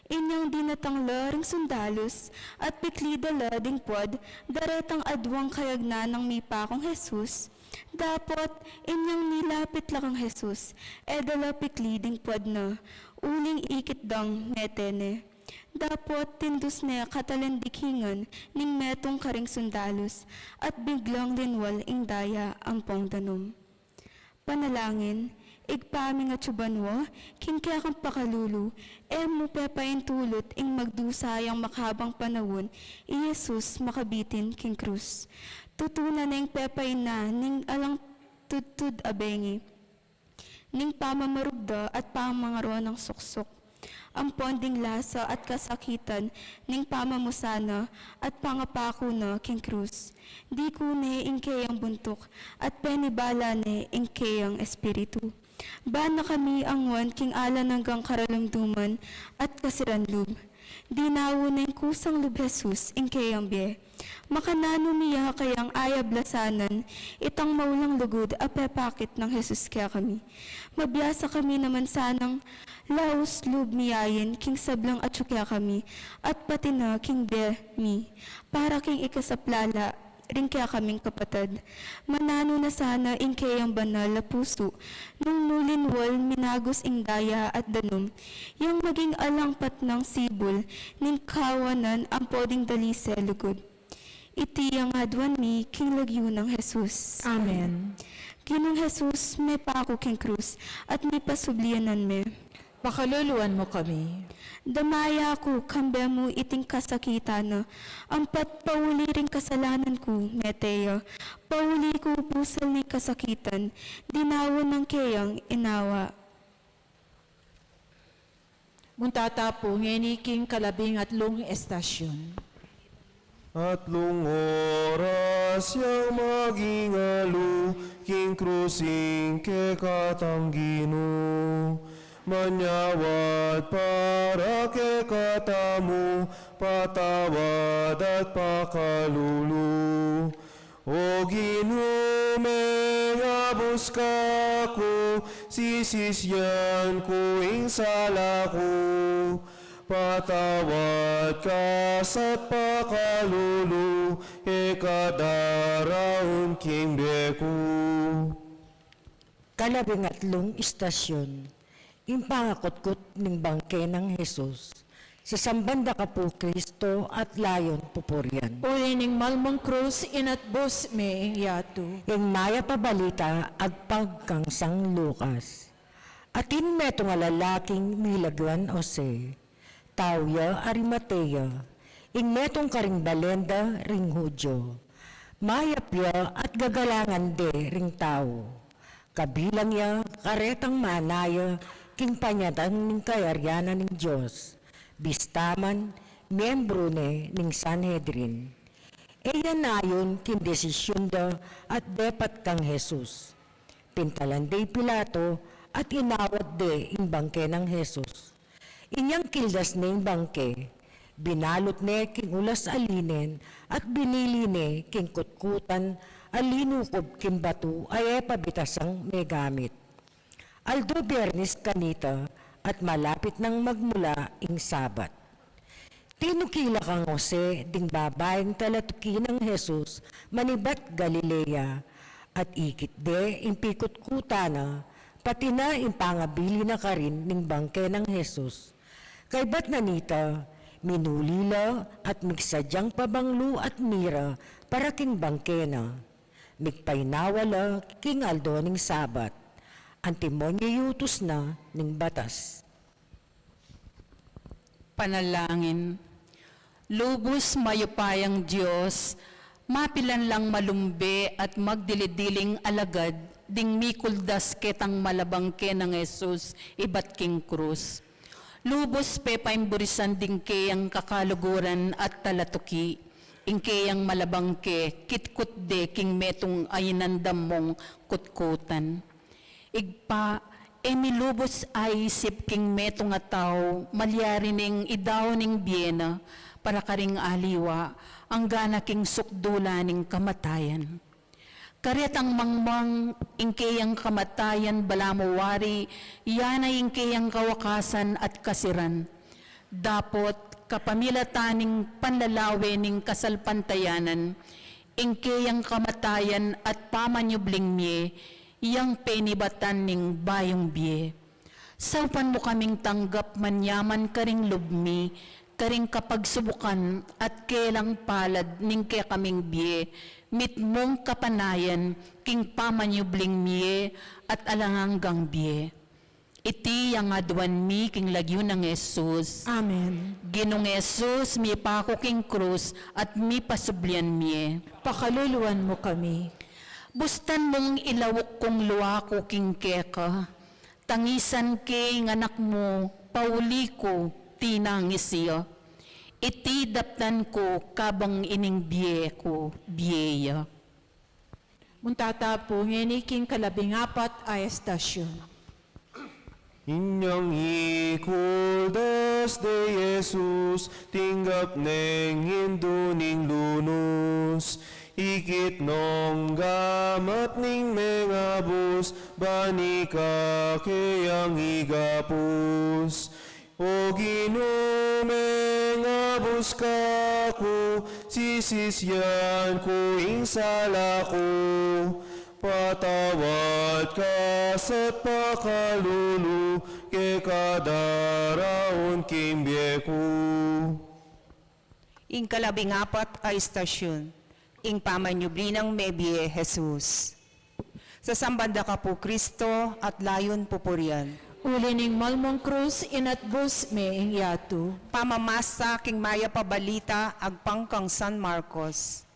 Inyang dinatangla ring sundalos, at pikli dala ding pwad, daretang adwang kayagna ng mipakong Jesus. Dapat inyang nilapit lakang Jesus, dala pikli ding pwad na, uling ikit dang metene. Dapat tindus niya katalandikingan ning metong karing sundalos at biglang linwal ing daya ang pongdanom. Panalangin, igpami nga tsubanwa, king kaya kang pakalulu, mo pepain tulot ing magdusayang makabang panawon, Jesus makabitin king krus. Tutunan na ing pepain na ning alang tudtud abengi, ning pamamarugda at pamangaro ng suksok. Ang ponding lasa at kasakitan ning pamamusana at pangapako na king krus. Di ko ne ingkayang buntok at penibala ne ingkayang espiritu. Bana kami ang wan king ala hanggang karalamduman at kasiranlub. Di nawunin kusang lub Jesus ingkayang biye. Makanano niya kayang ayablasanan, itang maulang lugod apepakit ng Jesus kaya kami. Mabiyasa kami naman sanang laos lub miyayin king sablang at kaya kami, at pati na king de mi, para king ikasaplala, rin kaya kaming kapatid. Manano na sana ing kayang banal na puso, nung nulinwal minagos ing daya at danum, yung maging alangpat ng sibol, ning kawanan ang poding dalise lugod. Iti ang adwan mi king lagyo ng Jesus. Amen. Ginong Jesus, may pako king krus, at may pasublianan me. Pakaluluan mo kami. Damaya ko, kambe mo iting kasakita na, ampat pauli ring kasalanan ko, Meteya. Pauli ko pusal ni kasakitan, dinawon ng kayang inawa. Muntatapo ngeniking kalabing at lung estasyon. At lung oras yang magingalo, king krusing ke katanggino. Manyawad para ke katamu, patawad at pakalulu. O ginume nga buska ko, sisisyan ko ing sala ko. Patawad ka sa't pakalulu, kadaraon king beku. Kalabing atlong istasyon, impangakot-kot ning bangke ng Jesus, sa sambanda ka po Kristo at layon pupurian. Ulining malmong krus inatbos me yatu. Ing maya pabalita agpag kang Sang Lucas. Atin meto nga lalaking milagwan Jose, tawya Arimatea, ing metong karing balenda ring Hudyo. Mayapya at gagalangan de ring tao. Kabilang ya karetang manaya king panyatang ning kayaryanan ning Diyos. Bistaman, miyembro ne ning Sanhedrin. Eya nayon kin desisyon da at depat kang Jesus. Pintalan de Pilato at inawat de ing bangke ng Jesus. Inyang kildas ne ing bangke, binalot ne king ulas alinen at binili ne king kutkutan alinukob king batu ay pabitasang may gamit. Aldo Biyernes kanita at malapit nang magmula ing Sabat. Tinukila kang Jose ding babaeng talatuki ng Jesus manibat Galilea at ikit de ing pikot-kutana pati na ing pangabili na karin ning bangke ng Jesus. Kay bat nanita, minulila at migsadyang pabanglo at mira para king bangke na. Migpainawala king Aldo ning Sabat. Antimonyo yutos na ning batas. Panalangin. Lubos mayupayang Diyos, mapilan lang malumbe at magdilidiling alagad, ding mikuldas ketang malabangke ng Jesus, ibat king krus. Lubos pe paimburisan ding kayang kakaluguran at talatuki, ingkayang malabangke, kitkut de king metong ayinandam mong kutkutan. Igpa, milubos ay isip king metong ataw, malyari ning idaw ning biyena, para karing aliwa, ang gana king sukdula ning kamatayan. Karetang mangmang ingkayang kamatayan balamawari, yanay ingkayang kawakasan at kasiran. Dapot kapamilataning panlalawe ning kasalpantayanan, ingkayang kamatayan at pamanyubling miye, iyang penibatan ning bayong biye. Saupan mo kaming tanggap manyaman karing lubmi, karing kapagsubukan at kelang palad ning kaya kaming biye, mit mong kapanayan, king pamanyubling miye at alanganggang biye. Iti yang adwan mi king lagyo ng Jesus. Amen. Ginong Jesus, mi pako king krus at mi pasublian miye. Pakaluluan mo kami. Bustan mong ilawok kong luwa ko king keka, tangisan ke ng anak mo, pauli ko tinangisiya. Iti daptan ko kabang ining biye ko biyeya. Muntata po ngeniking kalabingapat ay estasyon. Inyang ikuldas de Jesus, tinggap neng hinduning lunos. Ikit nong gamat ning mengabus, bani ka kayang igapus. O ginumengabus ka ko, sisisyan ko insala ko. Patawad ka sa't pakalulu, ke kadaraon kimbye ko. Ing kalabingapat ay istasyon, ing pamanyubli ng Mebye Jesus. Sa sambanda ka po Kristo at layon pupurian. Ulining malmong krus inatbus me ing yatu. Pamamasa king maya pabalita agpangkang San Marcos.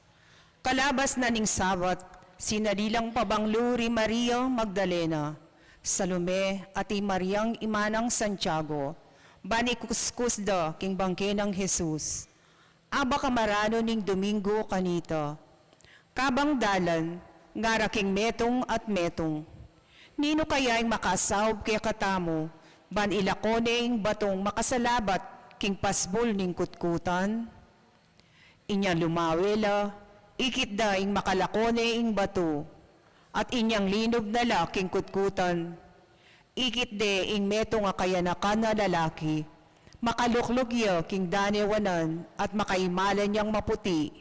Kalabas na ning Sabat, sinalilang pabangluri Maria Magdalena, Salome at Mariang Imanang Santiago, bani kuskusda king bangke ng Jesus. Aba kamarano ning Domingo kanita. Kabang dalan, ngara king metong at metong. Nino kaya ang makasawb kaya katamo, ban ilakone ing batong makasalabat king pasbol ning kutkutan? Inya lumawela, ikit da ing makalakone ing bato, at inyang linob na laking kutkutan. Ikit de ing meto nga kayanakan na lalaki, makaluklugya king danewanan at makaimalan niyang maputi.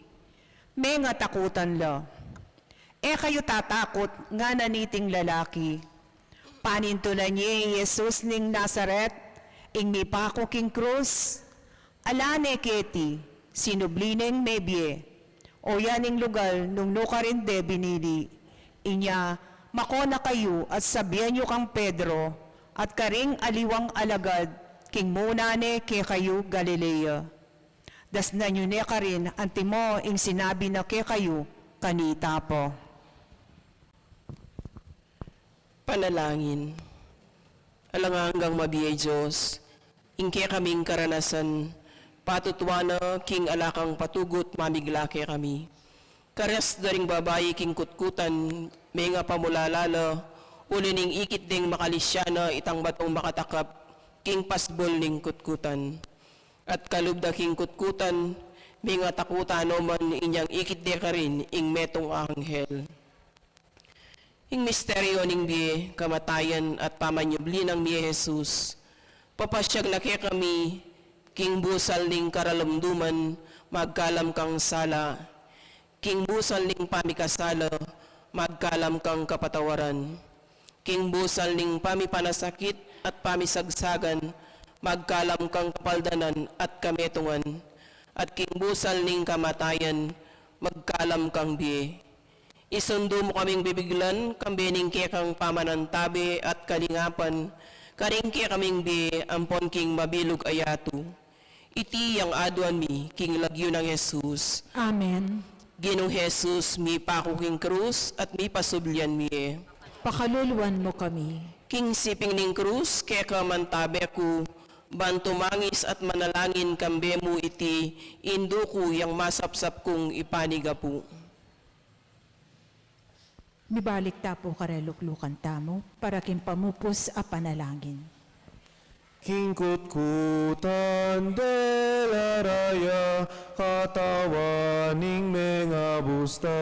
May nga takutan la. Kayo tatakot nga naniting lalaki. Panintunan niya Jesus ning Nazaret, ing mipako king krus. Alane keti, sinublineng mebye. O yaning lugar nung nukarinde binili. Inya, makona kayo at sabihan nyo kang Pedro, at karing aliwang alagad, king munane ke kayo Galilea. Das na nyo ne ka rin, antimo ing sinabi na ke kayo, kanita po. Panalangin. Alangangang mabiyay Diyos, ingke kaming karanasan, patutwana king alakang patugot mamiglake kami. Kares daring babayi king kutkutan, may nga pamulalala, ulining ikit ding makalisyana itang batong makatakap, king pasbol ning kutkutan. At kalubda king kutkutan, may nga takutano man inyang ikit de ka rin, ing metong anghel. Ing misteryo ning biye, kamatayan at pamanyubli ng biye Jesus, papasyag laki kami, king busal ning karalamduman, magkalam kang sala, king busal ning pamikasala, magkalam kang kapatawaran, king busal ning pamipanasakit at pamisagsagan, magkalam kang kapaldanan at kametungan, at king busal ning kamatayan, magkalam kang biye. Isundo mo kaming bibiglan, kambening kaya kang pamanantabi at kalingapan, karing kaya kaming bi, ampon king mabilog ayatu. Iti yang aduan mi, king lagyo ng Jesus. Amen. Ginong Jesus, mi pako king krus at mi pasublian mi. Pakaluluan mo kami. King siping ning krus, kaya ka mantabi ko, bantumangis at manalangin kambe mo iti, indo ko yang masapsap kong ipaniga po. Mibalik ta po kareluklukan tamo, para kin pamupos a panalangin. King kutkutan de la raya, katawaning mengabusta.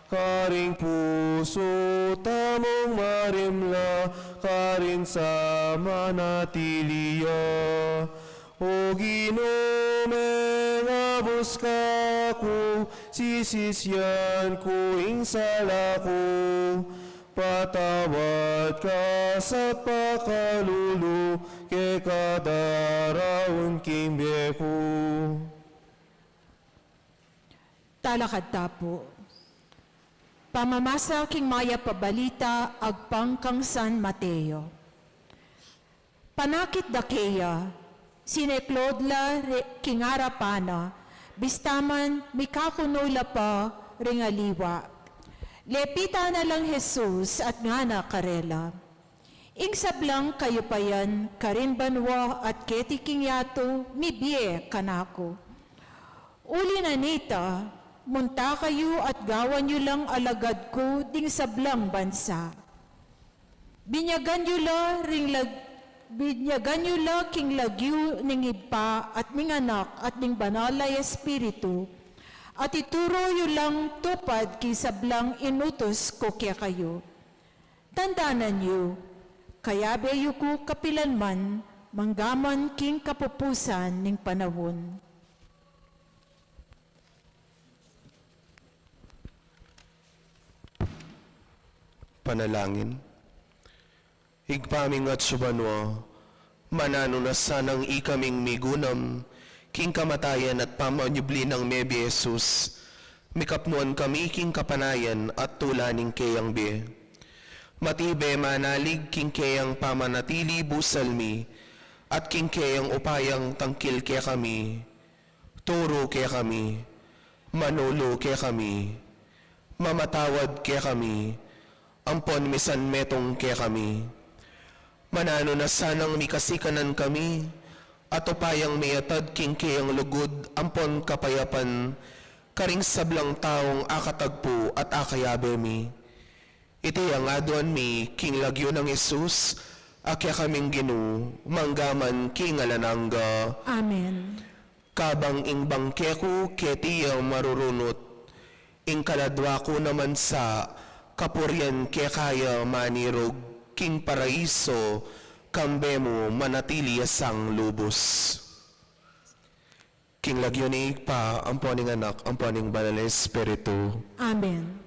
Karing puso tamong marimla, karin sa manatiliya. O ginomengabus ka ko, sisisyan ko ing sala ko. Patawad ka sa pakalulu, ke kadaraon kimbye ko. Talakad ta po. Pamamasa king maya pabalita agpang kang San Mateo. Panakit dakeya, sineklodla kingarapana, bistaman mikakunula pa ringaliwa. Lepita na lang Jesus at nga na karela. Ing sablang kayo payan, karin banwa at ketiking yato, mibye kanako. Uli na nita, munta kayo at gawan nyo lang alagad ko ding sablang bansa. Binyagan nyo la king lagyo ning ipa at ning anak at ning banalay espiritu, at ituro nyo lang tupad ki sablang inutos ko kaya kayo. Tandanan nyo, kaya beyo ko kapilanman, manggaman king kapupusan ning panahon. Panalangin. Higpaming at subanwa, manano na sanang ikaming migunam, king kamatayan at pamanyubli ng Mebe Jesus, mikapnuan kami king kapanayan at tulaning kayang be. Matibe manalig king kayang pamanatili busalmi, at king kayang upayang tangkil kaya kami, turo kaya kami, manolo kaya kami, mamatawad kaya kami, ampon misan metong kaya kami. Manano na sanang mikasikanan kami, at upayang mayatad king kayang lugod, ampon kapayapan, karing sablang taong akatagpo at akayabe mi. Iti ang aduan mi, king lagyo ng Jesus, akya kaming ginu, manggaman king alanangga. Amen. Kabang ing bangkeku, ketiya marurunot, ing kaladwa ko naman sa, kapuryan kaya kaya manirog, king paraiso, kambemo manatili asang lubos. King lagyo ni pa, amponing anak, amponing banal na espiritu. Amen.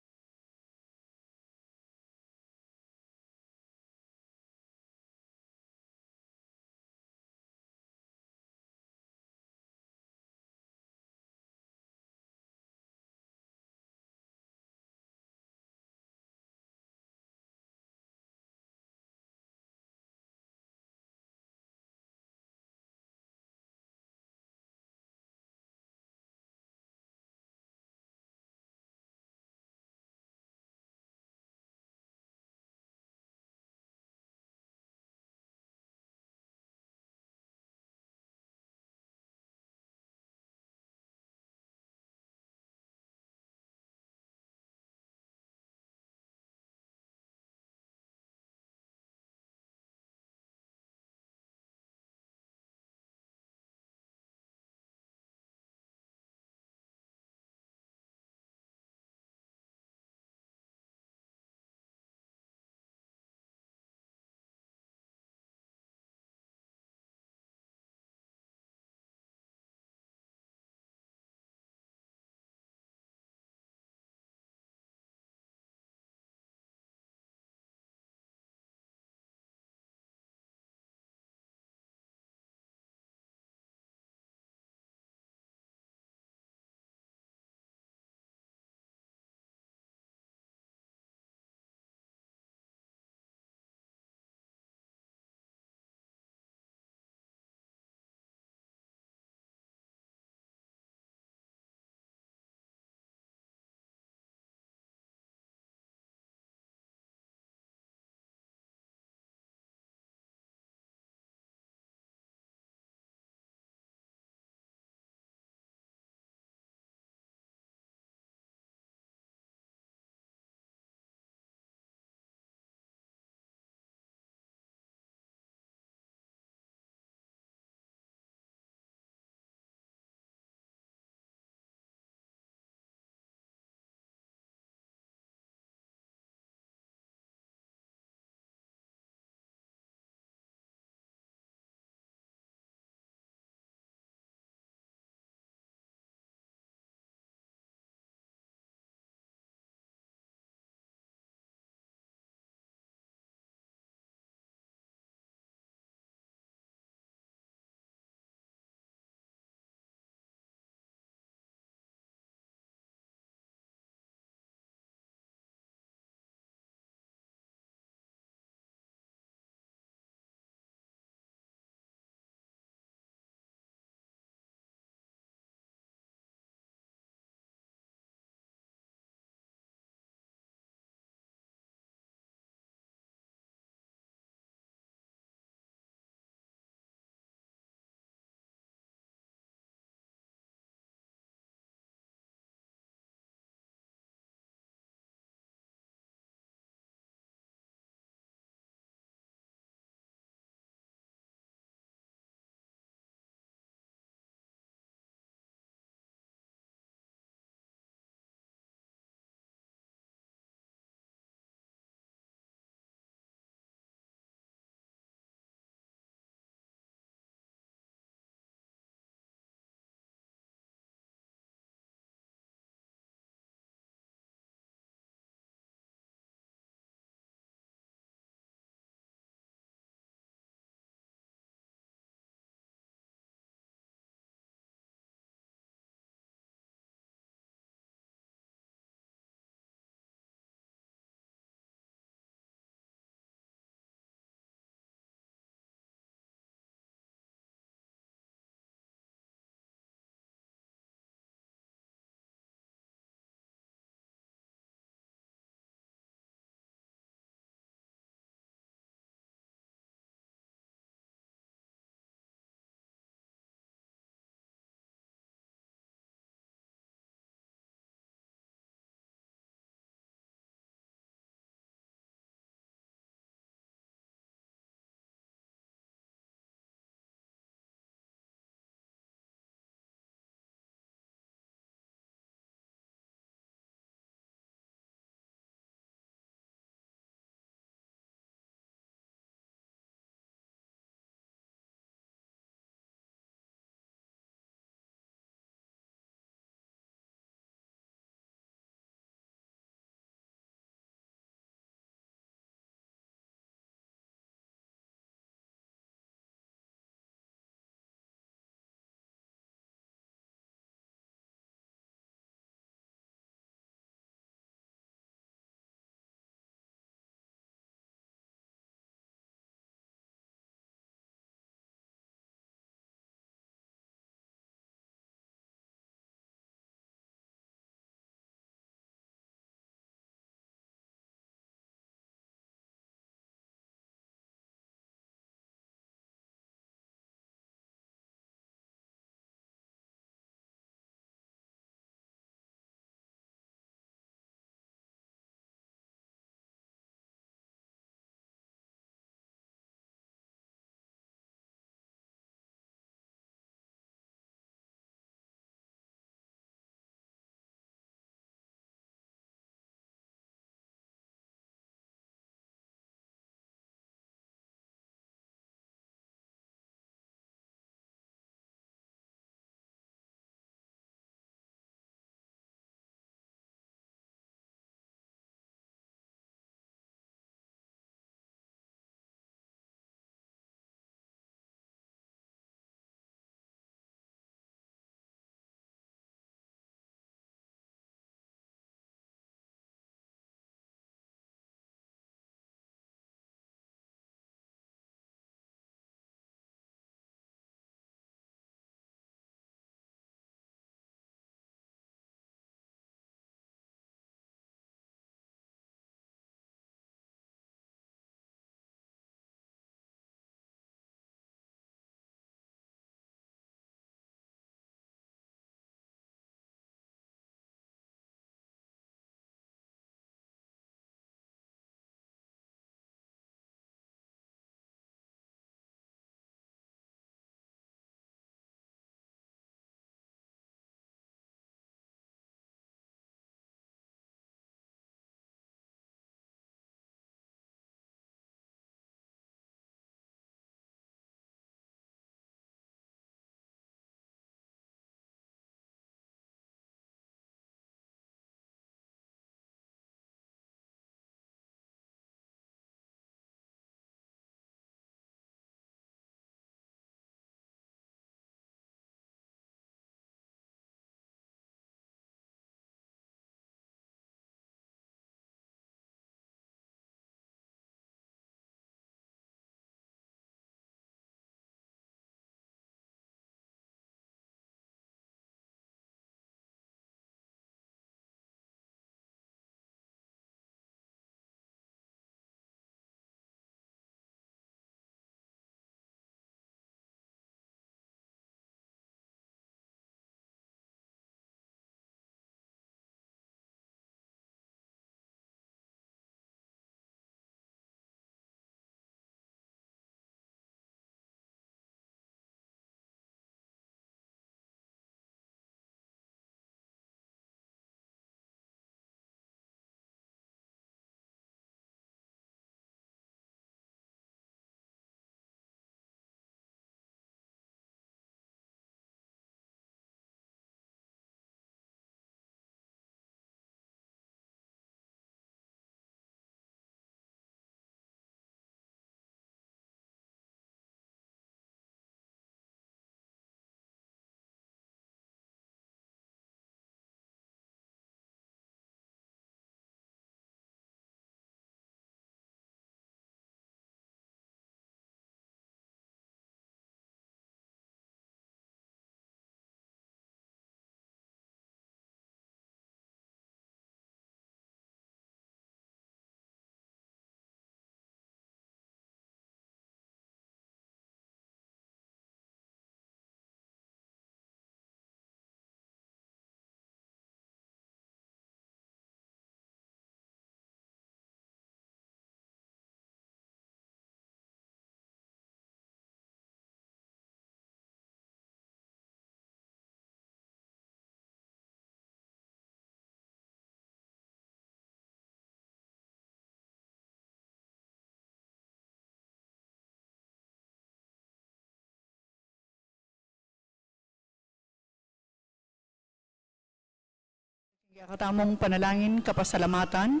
Katamong panalangin kapasalamatan,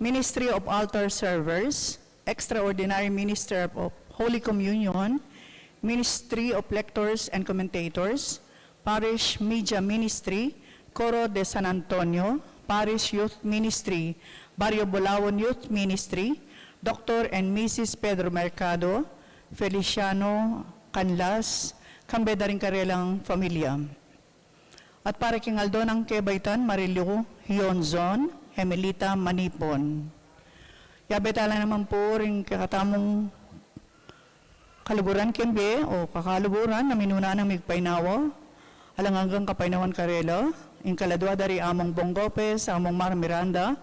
Ministry of Altar Servers, Extraordinary Minister of Holy Communion, Ministry of Lectors and Commentators, Parish Media Ministry, Coro de San Antonio, Parish Youth Ministry, Barrio Bulawan Youth Ministry, Dr. and Mrs. Pedro Mercado, Feliciano Canlas, Kambedaring Karelang Familia. At para king Aldo ng Kebaytan, Marilio Hionzon, Emelita Manipon. Yabetala naman po rin kakatamong kaluburan kembe o kakaluburan na minuna ng migpainawa, alang hanggang kapaynawan Karelo, in kaladwa dari among Bongopes, among Mar Miranda,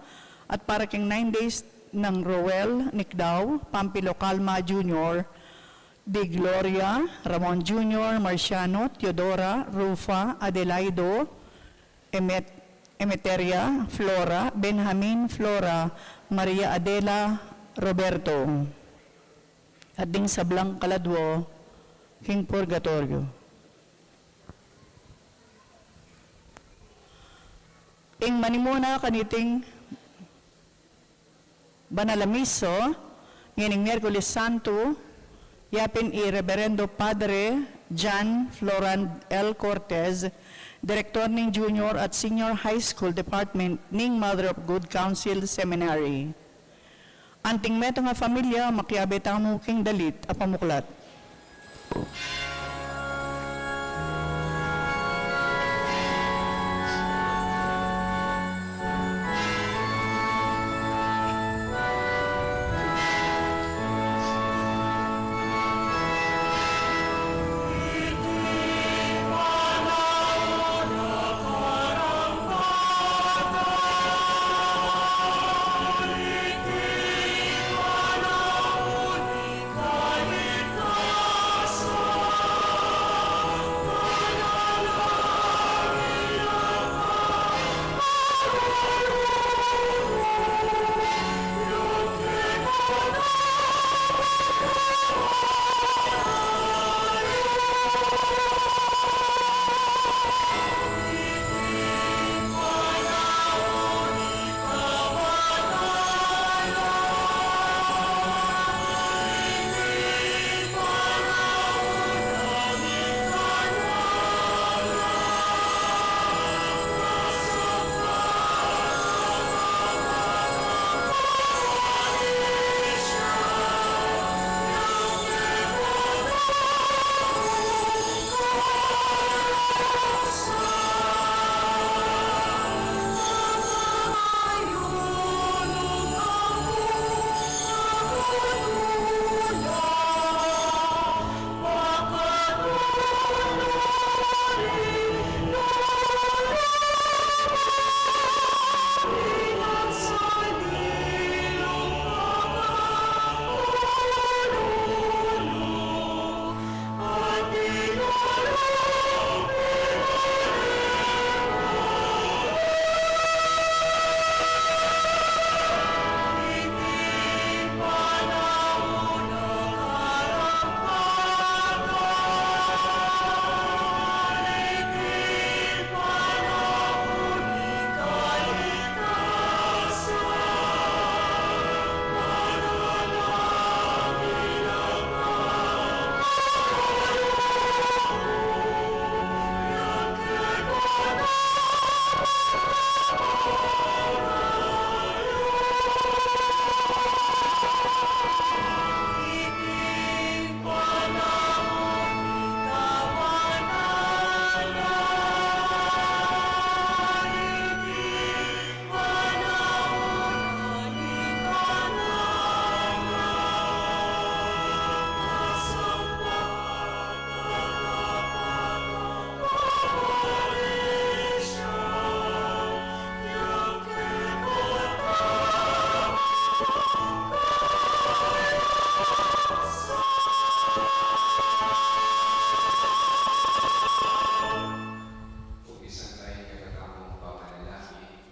at para king 9 days ng Roel Nicdao, Pampilo Calma Jr., Di Gloria, Ramon Jr., Marciano, Teodora, Rufa, Adelaido, Emeteria, Flora, Benjamin, Flora, Maria Adela, Roberto. At ding sablang kaladwo, King Purgatorio. Ing manimuna kaniting Banalamiso, nganing Miyerkules Santo, yapin Reverendo Padre John Florand L. Cortez, Direktor ng Junior at Senior High School Department ng Mother of Good Counsel Seminary. Anting meto nga familia, makiabetang mo king dalit a pamuklat.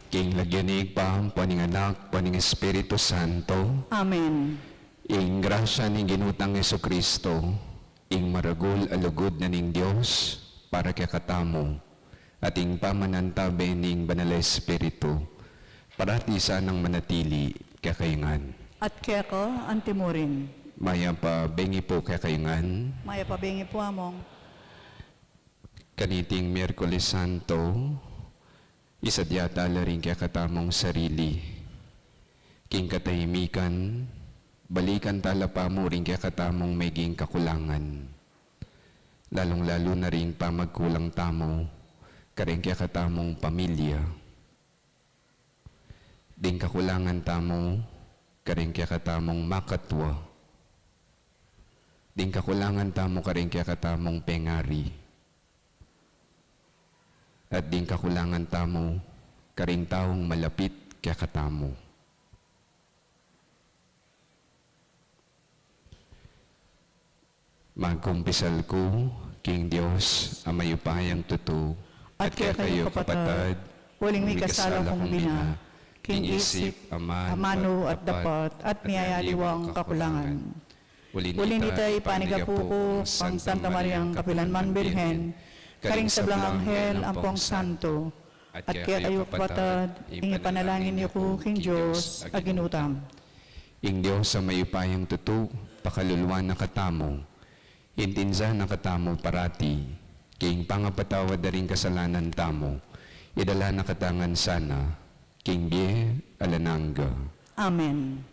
King lagyanig pa ang paning anak, paning Espiritu Santo. Amen. Ing grasya ni Ginutang Jesucristo, ing maragul alugod na ning Dios para kay katamo. ating pamanantabi ning Banal Espiritu, parati sanang manatili kakayangan. At kaya ko, antimurin. Maya pa bengi po kakayangan, Maya pabingi po among. kaniting Miyerkules Santo, isadyata la rin kakatamong sarili. King katahimikan, balikan talapa mo rin kakatamong meging kakulangan. Lalong-lalo na rin pa magkulang tamo, karing kakatamong pamilya. Ding kakulangan tamo, karing kakatamong makatwa. Ding kakulangan tamo karing kakatamong pengari. At ding kakulangan tamo, karing taong malapit kakatamo. Magkumpisal ko, King Diyos, ang mayupayang tuto, at kaya kayo kapatad, Huling may kasala kong bina. King isip, amano at dapat, at miyayaliwang kakulangan. Ulin itay panigapuko, pang Santa Mariang Kapilanman Birhen, karing sablang anghel, ampong santo, at kaya kayo kapatad, ingi panalangin niyo ko, King Diyos, aginutam. Ing Diyos sa mayupayang tuto, pakaluluan na katamo, intinza na katamo parati, king pangapatawad na rin kasalanan tamo, idala na katangan sana, King Bie Alananga. Amen.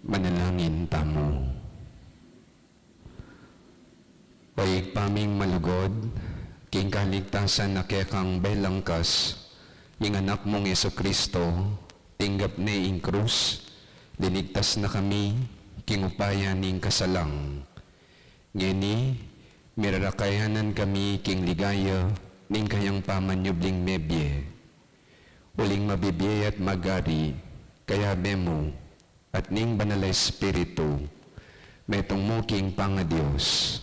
Manalangin tamo. Paig paming malugod, king kaligtasan na kekang belangkas, ing anak mong Yesu Kristo, tinggap ni ing krus, linigtas na kami, king upaya ning kasalang. Ngeni, mirarakayanan kami king ligaya, ning kayang pamanyubling mebye. Uling mabibiyay at magari, kaya bemo, at ning Banal Espiritu, metong mo king Pangadios,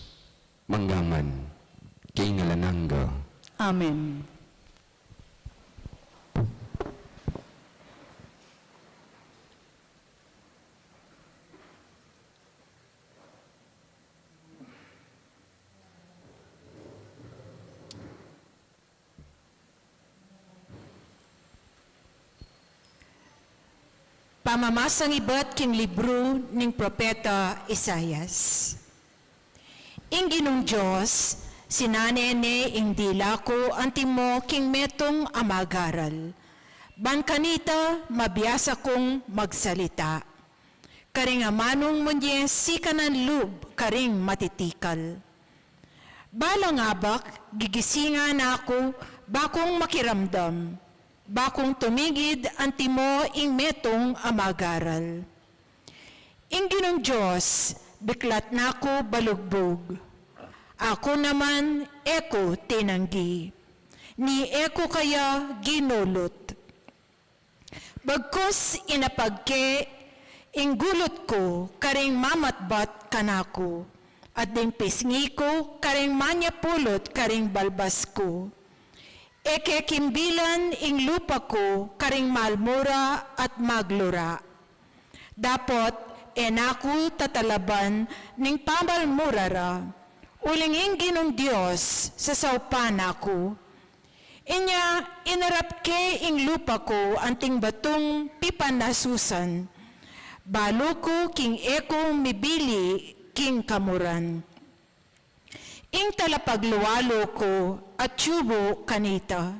manggaman, king Alananga. Amen. Pamamasang iba't king libro ning propeta Isayas. Ing Ginong Diyos, sinanene ing dila ko antimo king metong amagaral. Ban kanita mabiyasa kong magsalita. Karing amanong munye sikanan lub karing matitikal. Balang abak, gigisingan ako bakong makiramdam. Bakong tumigid antimo ing metong amagaral. Ing Ginong Diyos, biklat nako balugbog. Ako naman, eko tinanggi. Ni eko kaya ginulot. Bagkos inapagke, ing gulot ko, karing mamatbat kanako. At ding pisngi ko, karing manyapulot, karing balbas ko. Eke kimbilan ing lupa ko, karing malmura at maglura. Dapot, enaku tatalaban ning pamalmurara, uling ing Ginong Diyos sa saupan ako. Inya, inarap ke ing lupa ko, anting batong pipanasusan. Balo ko king eko mibili king kamuran. Ing talapagluwalo ko at tubo kanita,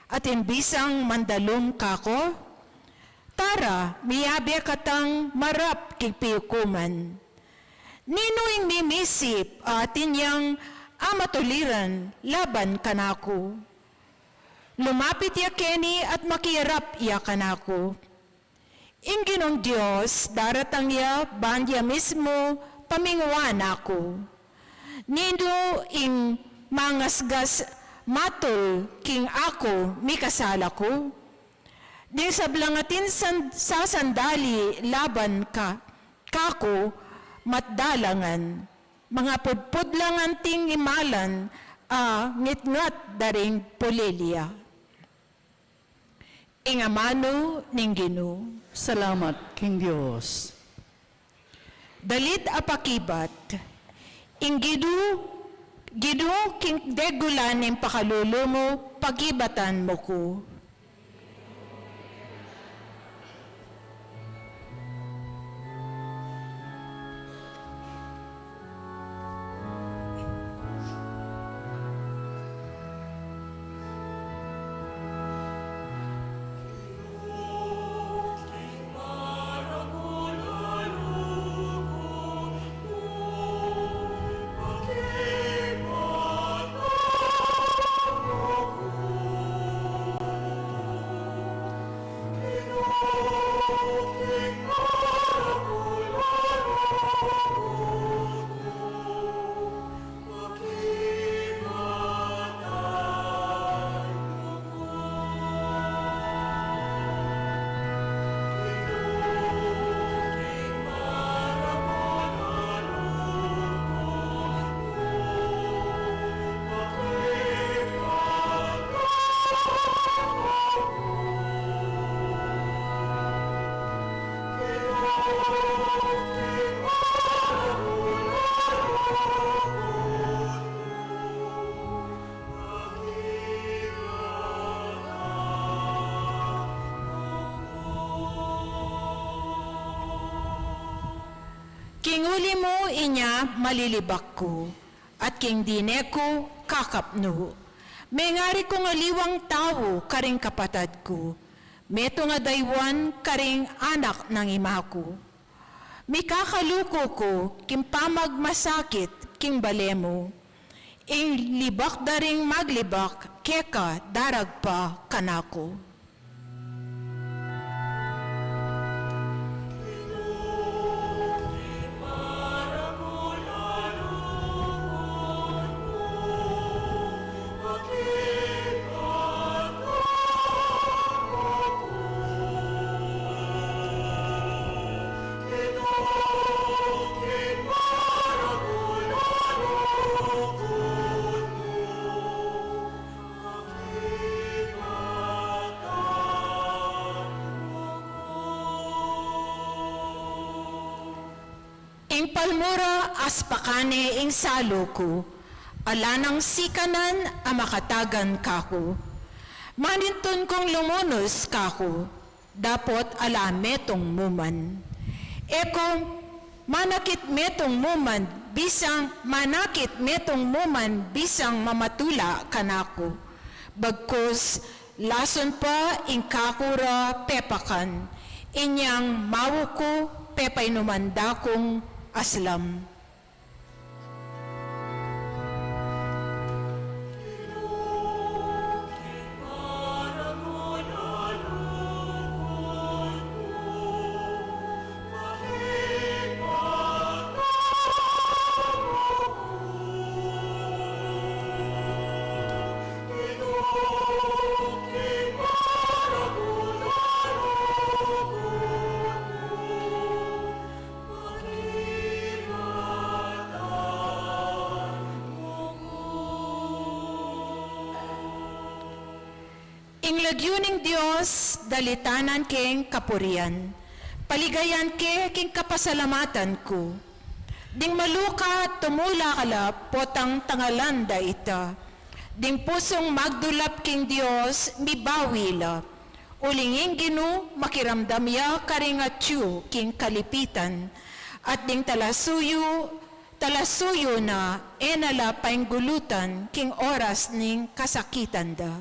at imbisang mandalong kako, Tara, miyabi katang marap kipiyukuman. Ninoing mimisip atin yang amatuliran laban kanako. Lumapit ya keni at makirap ya kanako. Inginong Diyos, daratang ya bandya mismo paminguan ako. Nindo ing mangasgas matul king ako mikasala ko. Di sablangatin sa sandali laban kako matdalangan. Mga pudpudlangan ting imalan ngitngat daring polilya. Ingamano ning Ginoo. Salamat, King Diyos. Dalit apakibat, ing gidu king degulan ng pakalulu mo, pagibatan mo ko. King uli mo inya malilibak ko, at king dine ko kakapno. May ngari ko nga liwang tao karing kapatad ko, meto nga daywan karing anak ng ima ko. May kakaluko ko, kim pamag masakit, king balemo. Ing libak daring maglibak, keka darag pa kanako. Ing palmura aspakane ing salo ko, alanang sikanan amakatagan kako. Manintun kong lumunos kako, dapot ala metong muman. Eko manakit metong muman, bisang mamatula kanako. Bagkus lason pa ing kakura pepakan, inyang mawuko pepay numanda kong aslam. Ing lagyuning Diyos, dalitanan king kapurian, paligayan king kapasalamatan ko. Ding maluka, tumula kala, potang tangalanda ita. Ding pusong magdulap king Diyos, mibawila. Ulinging Ginu, makiramdam ya karingatyu king kalipitan. At ding talasuyo na enala painggulutan king oras ning kasakitan da.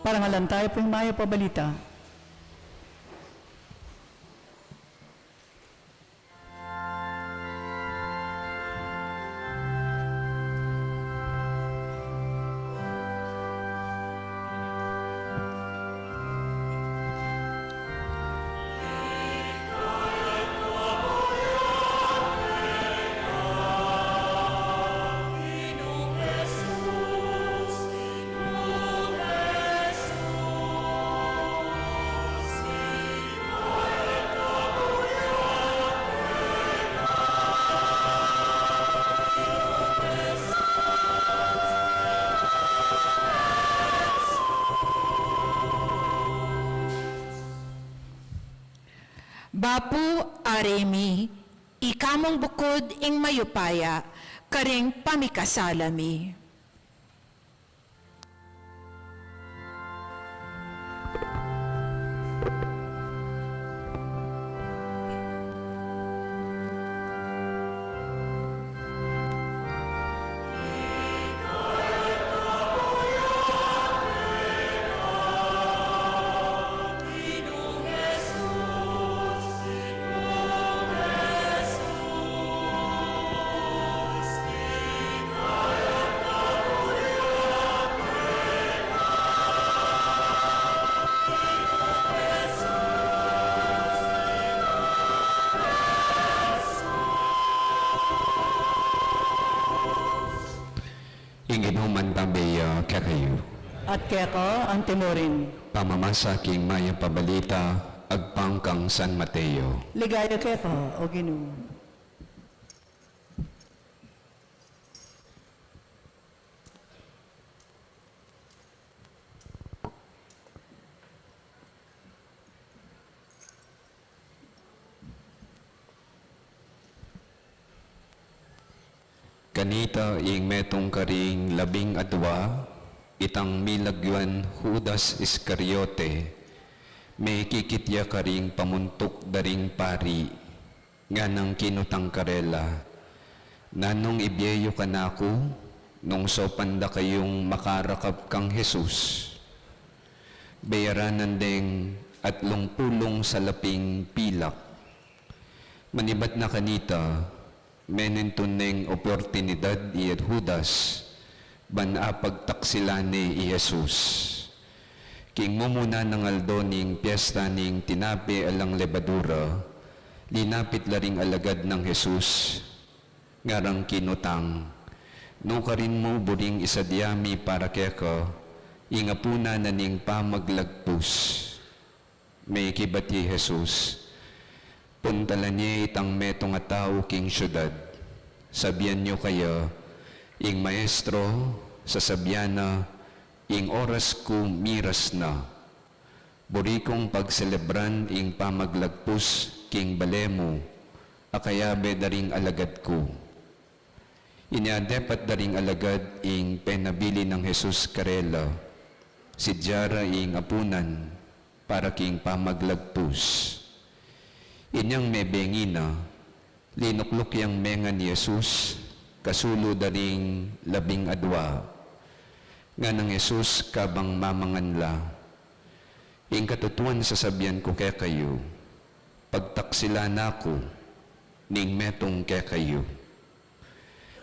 Parangalan tayo po yung Maya Pabalita. Bapu aremi, ikamong bukod ing mayupaya, karing pamikasalami. Inginuman tabeya kakayo. At kaya ko, ang timurin. Pamamasa king Maya Pabalita, agpangkang San Mateo. Ligaya kaya ko, o Ginoo. Kanita ing metong karing 12, itang milagyan Judas Iscariote, may kikitya karing pamuntok daring pari, nga nang kinutang karela, nanong ibyeyo ka nako, nung sopanda kayong makarakap kang Jesus. Bayaranan ding at lungpulong sa laping pilak. Manibat na kanita, menen tuneng oportunidad iyat Judas, ban apagtaksilani i Jesus. King mumuna ng aldoning piyesta ning tinapi alang lebadura, linapit laring alagad ng Jesus, ngarang kinutang, no karin mo buring isadyami para keka, ingapuna na ning pamaglagpus. May kibati Jesus, puntalan niya itang metong atao king syudad. Sabihan niyo kaya, ing maestro, sasabyana, ing oras ko miras na. Burikong pagselebran ing pamaglagpus king balemo, akayabe daring alagad ko. Iniadepat daring alagad ing penabili ng Jesus karela, si Jara ing apunan, para king pamaglagpus. Inyang mebengina, linuklok yang menga ni Jesus, kasulo daring 12, nga ng Jesus kabang mamanganla. Ing katutuan sasabihan ko kaya kayo, pagtaksila na ko, ning metong kaya kayo.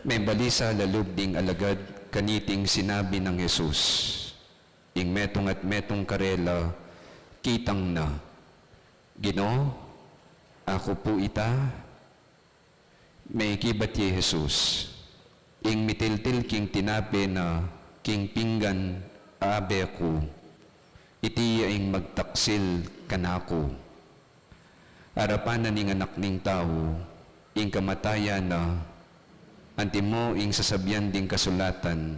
May balisa lalub ding alagad kaniting sinabi ng Jesus, ing metong at metong karela, kitang na, Ginoo, ako po ita, may kibat ye Jesus, ing mitiltil king tinapi na king pinggan abe ko, iti ing magtaksil kanako. Arapan na ning anak ning tao, ing kamatayan na, antimo ing sasabyan ding kasulatan,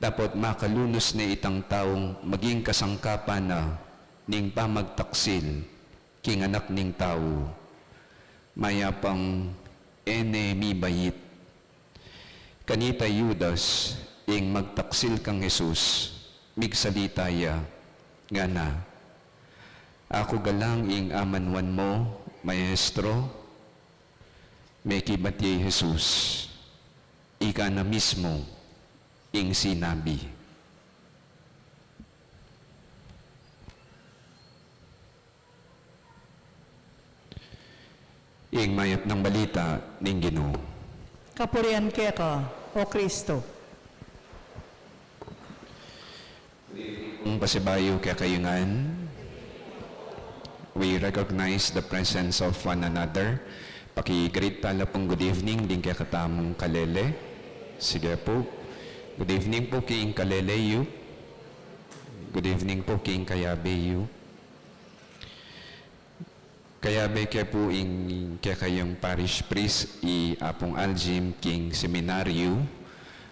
dapat makalunos na itang taong maging kasangkapan na ning pamagtaksil, king anak ning tao, mayapang ene mi bayit. Kanita Judas, ing magtaksil kang Jesus, migsalitaya, nga na, ako galang ing amanwan mo, maestro, may kibati Jesus, ika na mismo, ing sinabi. ing mayap ng balita ning Ginoo. Kapurian keka, O Kristo. Kung pasibayo kaya kayungan, we recognize the presence of one another. Paki-greet tala pong good evening din kaya katamong Kalele. Sige po. Good evening po king Kalele yu. Good evening po king Kayabe yu. Kayabe kaya po ing kaya kayong parish priest i apong Aljim king seminaryo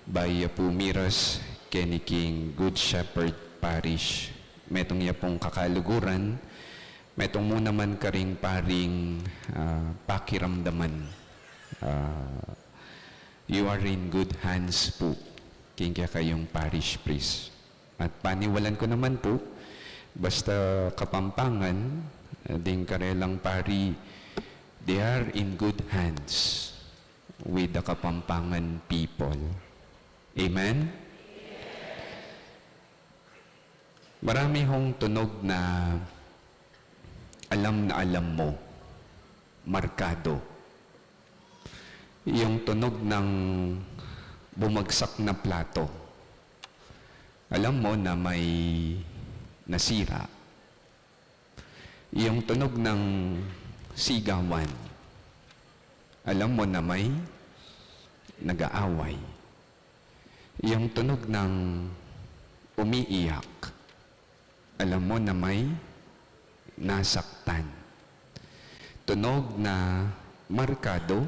by po Miras keni king Good Shepherd Parish. Metong ya pong kakaluguran, metong mo naman karing paring pakiramdaman. You are in good hands po, king kaya kayong parish priest. At paniwalan ko naman po, basta Kapampangan, ding karelang pari, they are in good hands with the Kapampangan people. Amen? Marami hong tunog na alam mo, markado. Yung tunog ng bumagsak na plato. Alam mo na may nasira. Yung tunog ng sigawan. Alam mo na may nag-aaway. Yung tunog ng umiiyak. Alam mo na may nasaktan. Tunog na markado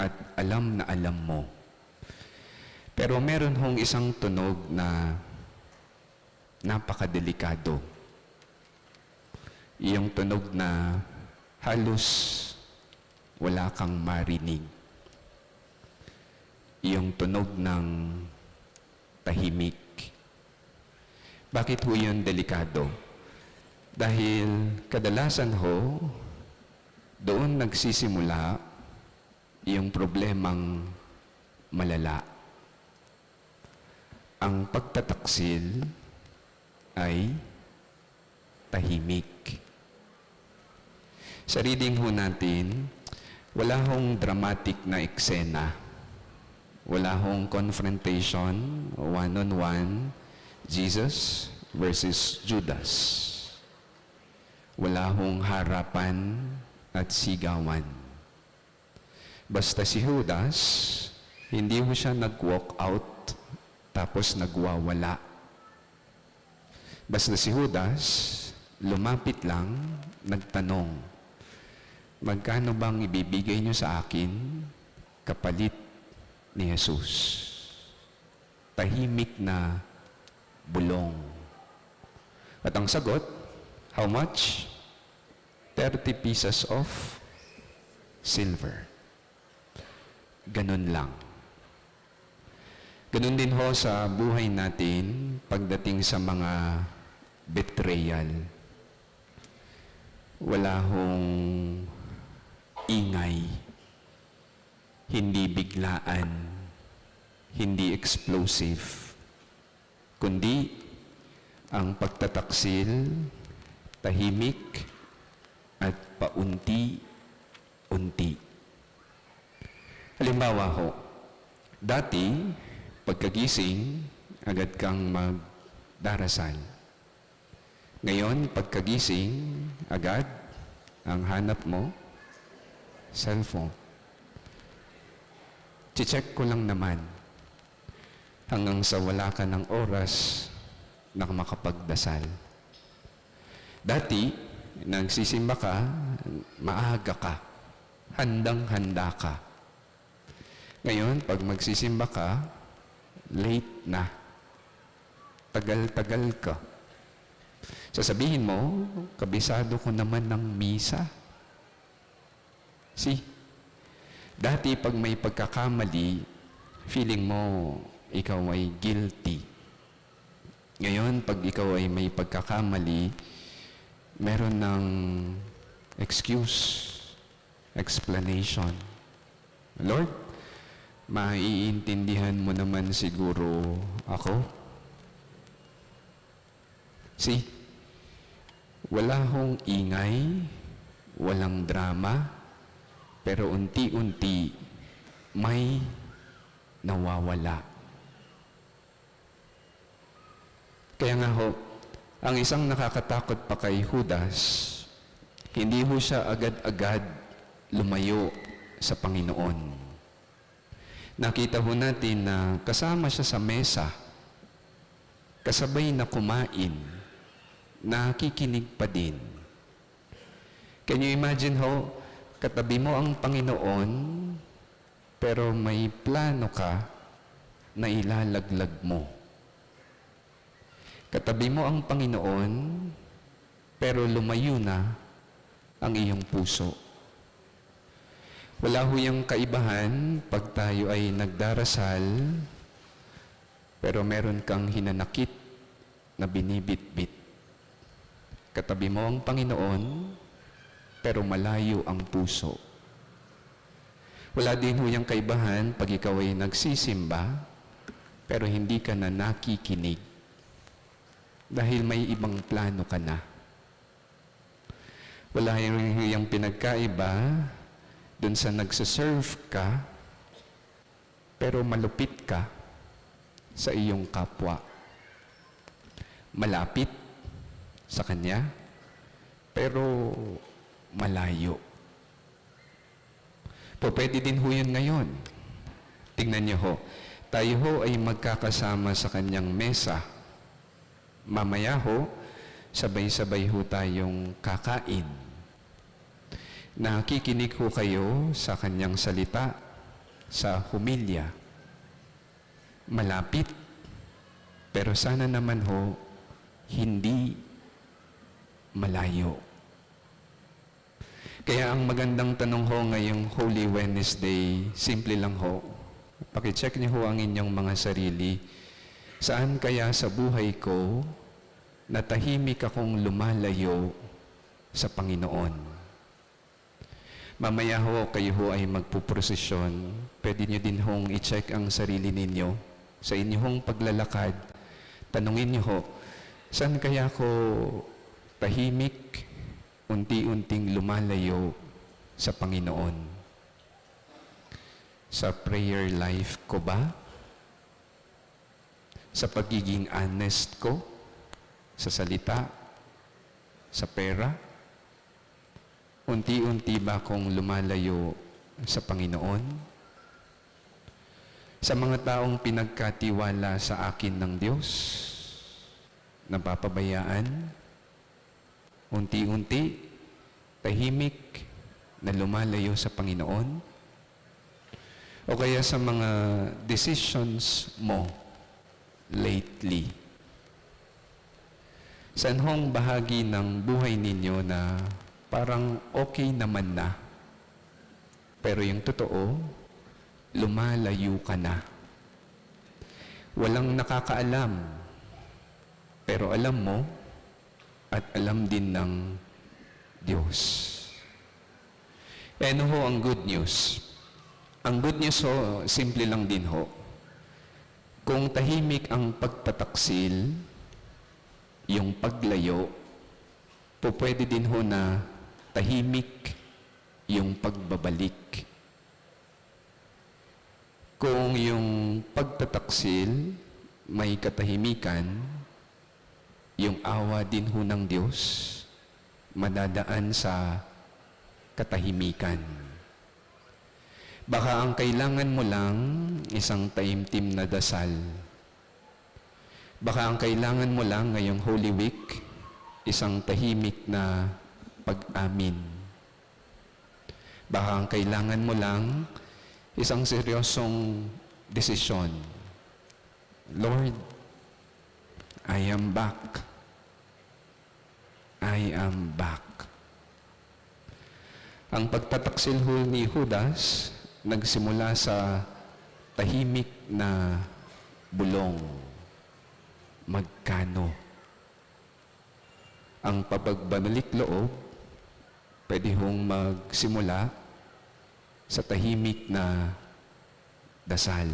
at alam na alam mo. Pero meron hong isang tunog na napakadelikado. Yung tunog na halos wala kang marinig. Yung tunog ng tahimik. Bakit ho yun delikado? Dahil kadalasan ho, doon nagsisimula yung problemang malala. Ang pagtataksil ay tahimik. Sa reading ho natin, wala hong dramatic na eksena. Wala hong confrontation, one-on-one, Jesus versus Judas. Wala hong harapan at sigawan. Basta si Judas, hindi ho siya nag-walk out tapos nagwawala. Basta si Judas, lumapit lang, nagtanong, magkano bang ibibigay niyo sa akin kapalit ni Jesus? Tahimik na bulong. At ang sagot, how much? 30 pieces of silver. Ganun lang. Ganun din ho sa buhay natin pagdating sa mga betrayal. Wala hong ingay, hindi biglaan, hindi explosive, kundi ang pagtataksil, tahimik, at paunti-unti. Halimbawa ho, dati, pagkagising, agad kang magdarasal. Ngayon, pagkagising, agad, ang hanap mo, cellphone. Check ko lang naman, hanggang sa wala ka ng oras na makapagdasal. Dati, nagsisimba ka, maaga ka, handang-handa ka. Ngayon, pag magsisimba ka, late na. Tagal-tagal ka. Sasabihin mo, kabisado ko naman ng misa. Dati pag may pagkakamali, feeling mo ikaw ay guilty. Ngayon, pag ikaw ay may pagkakamali, meron ng excuse, explanation. Lord, maiintindihan mo naman siguro ako. Wala hong ingay, walang drama, pero unti-unti may nawawala. Kaya nga ho, ang isang nakakatakot pa kay Judas, hindi ho siya agad-agad lumayo sa Panginoon. Nakita ho natin na kasama siya sa mesa, kasabay na kumain, nakikinig pa din. Can you imagine ho, katabi mo ang Panginoon, pero may plano ka na ilalaglag mo. Katabi mo ang Panginoon, pero lumayo na ang iyong puso. Wala ho yung kaibahan pag tayo ay nagdarasal, pero meron kang hinanakit na binibitbit. Katabi mo ang Panginoon, pero malayo ang puso. Wala din ho yung kaibahan pag ikaw ay nagsisimba, pero hindi ka na nakikinig. Dahil may ibang plano ka na. Wala yung pinagkaiba dun sa nagsaserve ka, pero malupit ka sa iyong kapwa. Malapit sa kanya, pero malayo. Pwede din ho yun ngayon. Tingnan niyo ho, tayo ho ay magkakasama sa kanyang mesa. Mamaya ho, sabay-sabay ho tayong kakain. Nakikinig ho kayo sa kanyang salita, sa humilya. Malapit, pero sana naman ho, hindi malayo. Kaya ang magandang tanong ho ngayong Holy Wednesday, simple lang ho. Pakicheck niyo ho ang inyong mga sarili. Saan kaya sa buhay ko na tahimik akong lumalayo sa Panginoon? Mamaya ho, kayo ho ay magpuprosesyon. Pwede nyo din hong i-check ang sarili ninyo sa inyong paglalakad. Tanungin nyo ho, saan kaya ko tahimik, unti-unting lumalayo sa Panginoon? Sa prayer life ko ba? Sa pagiging honest ko? Sa salita? Sa pera? Unti-unti ba akong lumalayo sa Panginoon? Sa mga taong pinagkatiwala sa akin ng Diyos, napapabayaan, unti-unti, tahimik na lumalayo sa Panginoon? O kaya sa mga decisions mo lately? Saan hong bahagi ng buhay ninyo na parang okay naman na, pero yung totoo, lumalayo ka na. Walang nakakaalam, pero alam mo at alam din ng Diyos. Ano ho ang good news? Ang good news ho, simple lang din ho. Kung tahimik ang pagtataksil, yung paglayo, pwede din ho na tahimik yung pagbabalik. Kung yung pagtataksil may katahimikan, yung awa din ho ng Diyos madadaan sa katahimikan. Baka ang kailangan mo lang isang taimtim na dasal. Baka ang kailangan mo lang ngayong Holy Week isang tahimik na pag-amin. Baka ang kailangan mo lang isang seryosong desisyon. Lord, I am back. I am back. Ang pagtataksil ho ni Judas nagsimula sa tahimik na bulong. Magkano? Ang pagbabalik loob, pwede hong magsimula sa tahimik na dasal.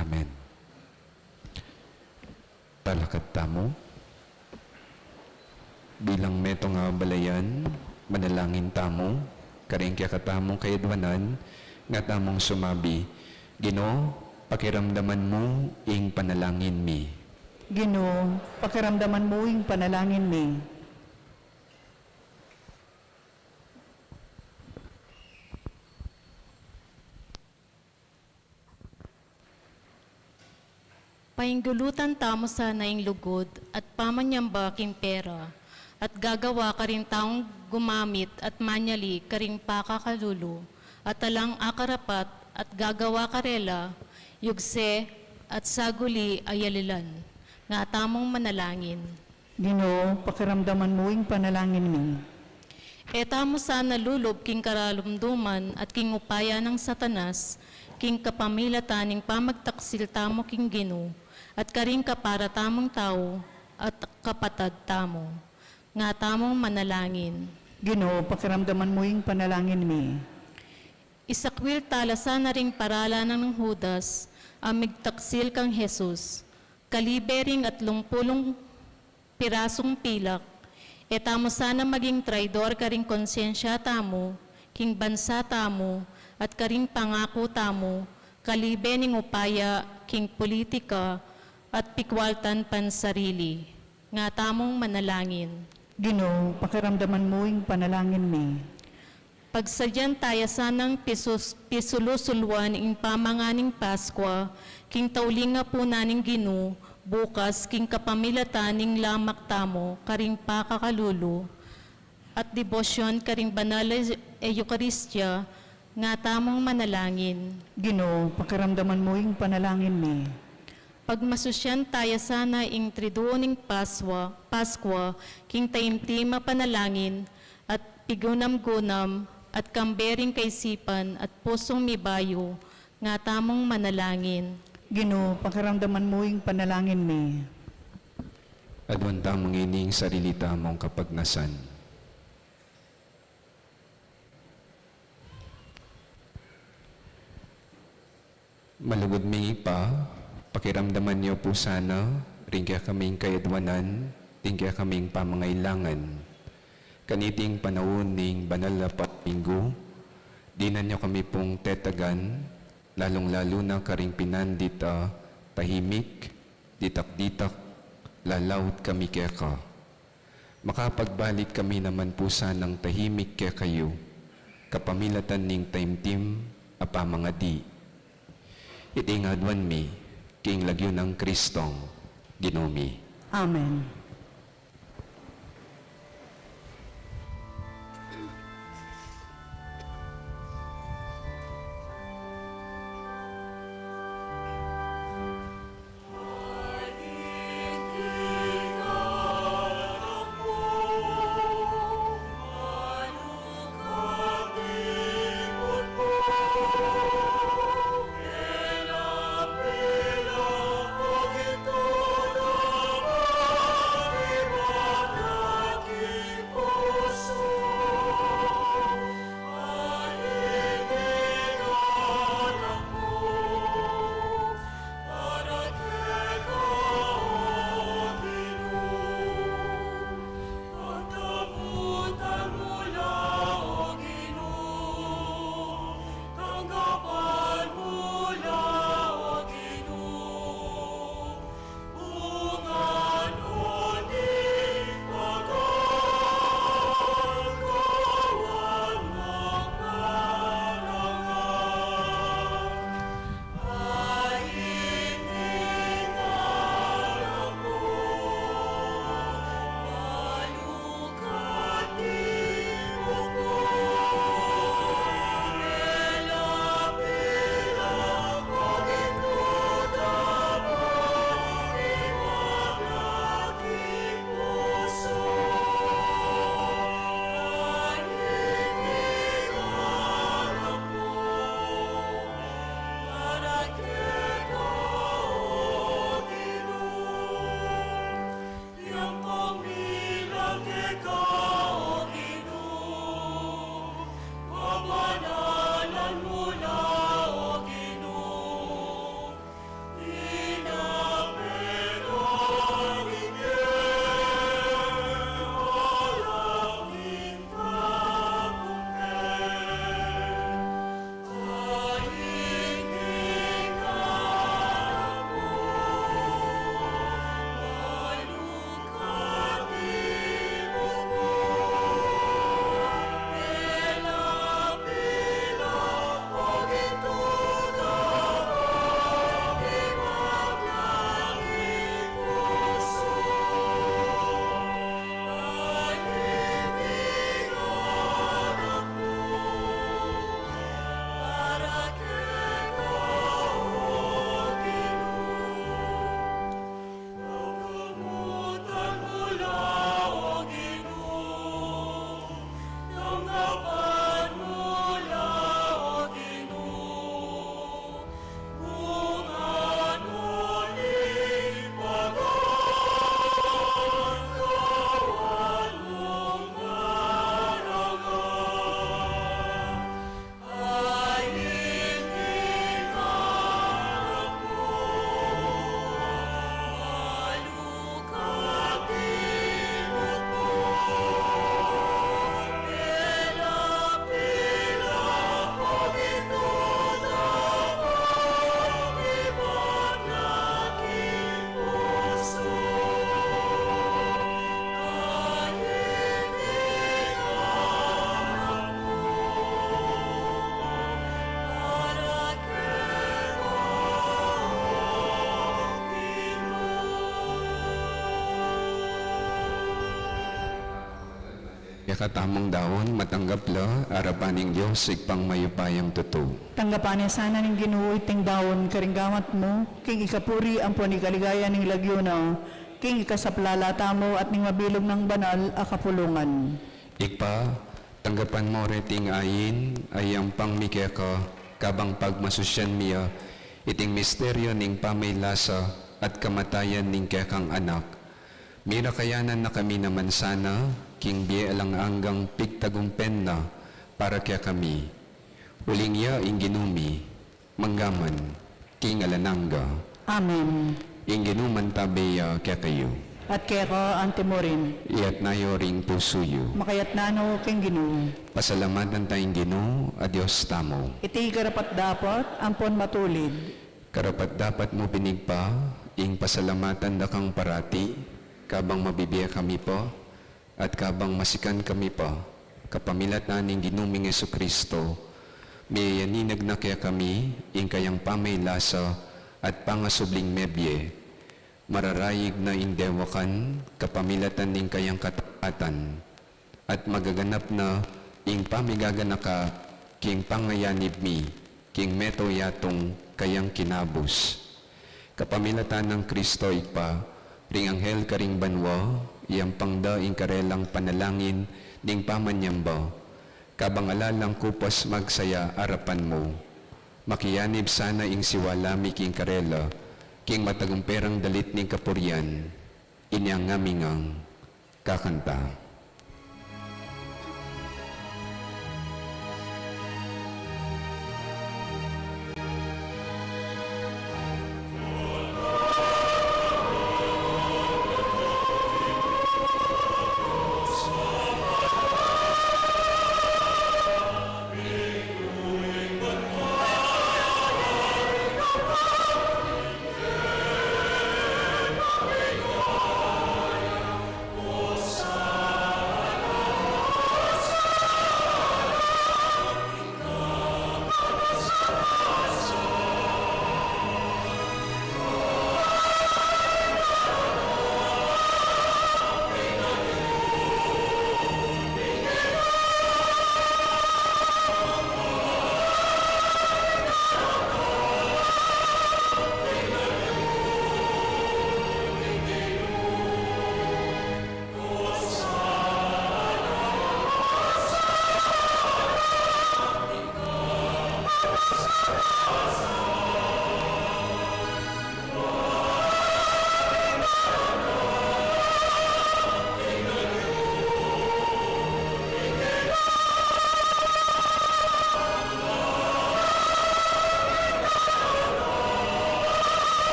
Amen. Palakad tamo. Bilang meto nga balayan, manalangin tamo, karing kaya katamong kayadwanan, nga tamong sumabi, Ginoo, pakiramdaman mo ing panalangin mi. Ginoo, pakiramdaman mo yung panalangin mi. Painggulutan tamo sana ing lugod at pamanyamba king pera at gagawa ka rin taong gumamit at manyali ka ring pakakalulu at talang akarapat at gagawa karela yugse at saguli ayalilan nga tamong manalangin. Ginoo, pakiramdaman mo yung panalangin mi. Etamo sana lulob king karalumduman at king upaya ng satanas, king kapamilataning pamagtaksil tamo king Ginoo, at karing kapara tamong tao at kapatad tamo, nga tamong manalangin. Ginoo, pakiramdaman mo yung panalangin mi. Isakwil talasan na ring parala ng Judas, amigtaksil kang Jesus, kalibering at lumpulong pirasong pilak, etamo sana maging traidor karing konsensya tamo, king bansa tamo, at karing pangako tamo, kalibening upaya, king politika, at pikwaltan pansarili, nga tamong manalangin. Ginoo, pakiramdaman mo yung panalangin mi. Pagsadyan tayo sanang pisulusulwan ing pamanganing Paskwa, king taulinga po naning Ginoo, bukas king kapamilataning lamak tamo, karing pakakalulu, at debosyon karing banal Eucharistia, nga tamong manalangin. Ginoo, pakiramdaman mo yung panalangin mi. Pagmasusyan tayo sana ing triduoning Paskwa, king taimtima panalangin, at pigunam-gunam, at kambering kaisipan, at pusong mibayo, nga tamong manalangin. Ginoo, pakiramdaman mo yung panalangin mi. Adwan tamong ining sarili tamong kapagnasan. Malugod mi pa, pakiramdaman niyo po sana, rin kaya kaming kayadwanan, rin kaya kaming pamangailangan. Kaniting panahon ning banal na Minggo, di na niyo kami pong tetagan, lalong-lalo na karing pinandita, tahimik, ditak-ditak, lalawt kami kaya ka. Makapagbalik kami naman po sanang tahimik kaya kayo, kapamilatan ning taimtim, apa mga di. Itingadwan mi, king lagyo ng Kristong, Ginomi. Amen. Ikatamong daon, matanggap la, arapaning Diyos, igpang mayupayang tuto. Tanggapan niya sana ng Ginoo iting daon karinggamat mo, king ikapuri ang puan ikaligaya ng lagyo na, king ikasaplalata mo at ning mabilog ng banal a kapulungan. Ikpa, tanggapan mo reting ayin, ayang pangmikya ka, kabang pagmasusyan miya, iting misteryo ning pamaylasa at kamatayan ning kekang anak. Mira kayanan na kami naman sana, king biye alang anggang pigtagumpen na, para kaya kami. Uling ya ing ginumi, manggaman, king alananga. Amen. Ing ginuman tabeya kaya kayo. At kaya ka antimorin, Iat nayo ring pusuyo. makayat nano king Ginoo. Pasalamatan tayong Ginoo, adios tamo. Iti karapat dapat ampon matulid. Karapat dapat mo pinigpa, ing pasalamatan da kang parati, kabang mabibiya kami po, at kabang masikan kami po, kapamilat naning ginuming Jesucristo, miyayaninag na kaya kami, ing kayang pamaylasa, at pangasubling mebye, mararayig na ing dewakan, kapamilatan ning kayang katapatan, at magaganap na ing pamigaganaka, king pangayanib mi, king meto yatong kayang kinabus. Kapamilatan ng Kristo ikpa, ring anghel karing banwa, iyang pangda ing karelang panalangin, ning pamanyamba, kabang alalang kupas magsaya arapan mo. Makiyanib sana ing siwalami king karela, king matagumperang dalit ning kapuryan, inyang ngamingang kakanta.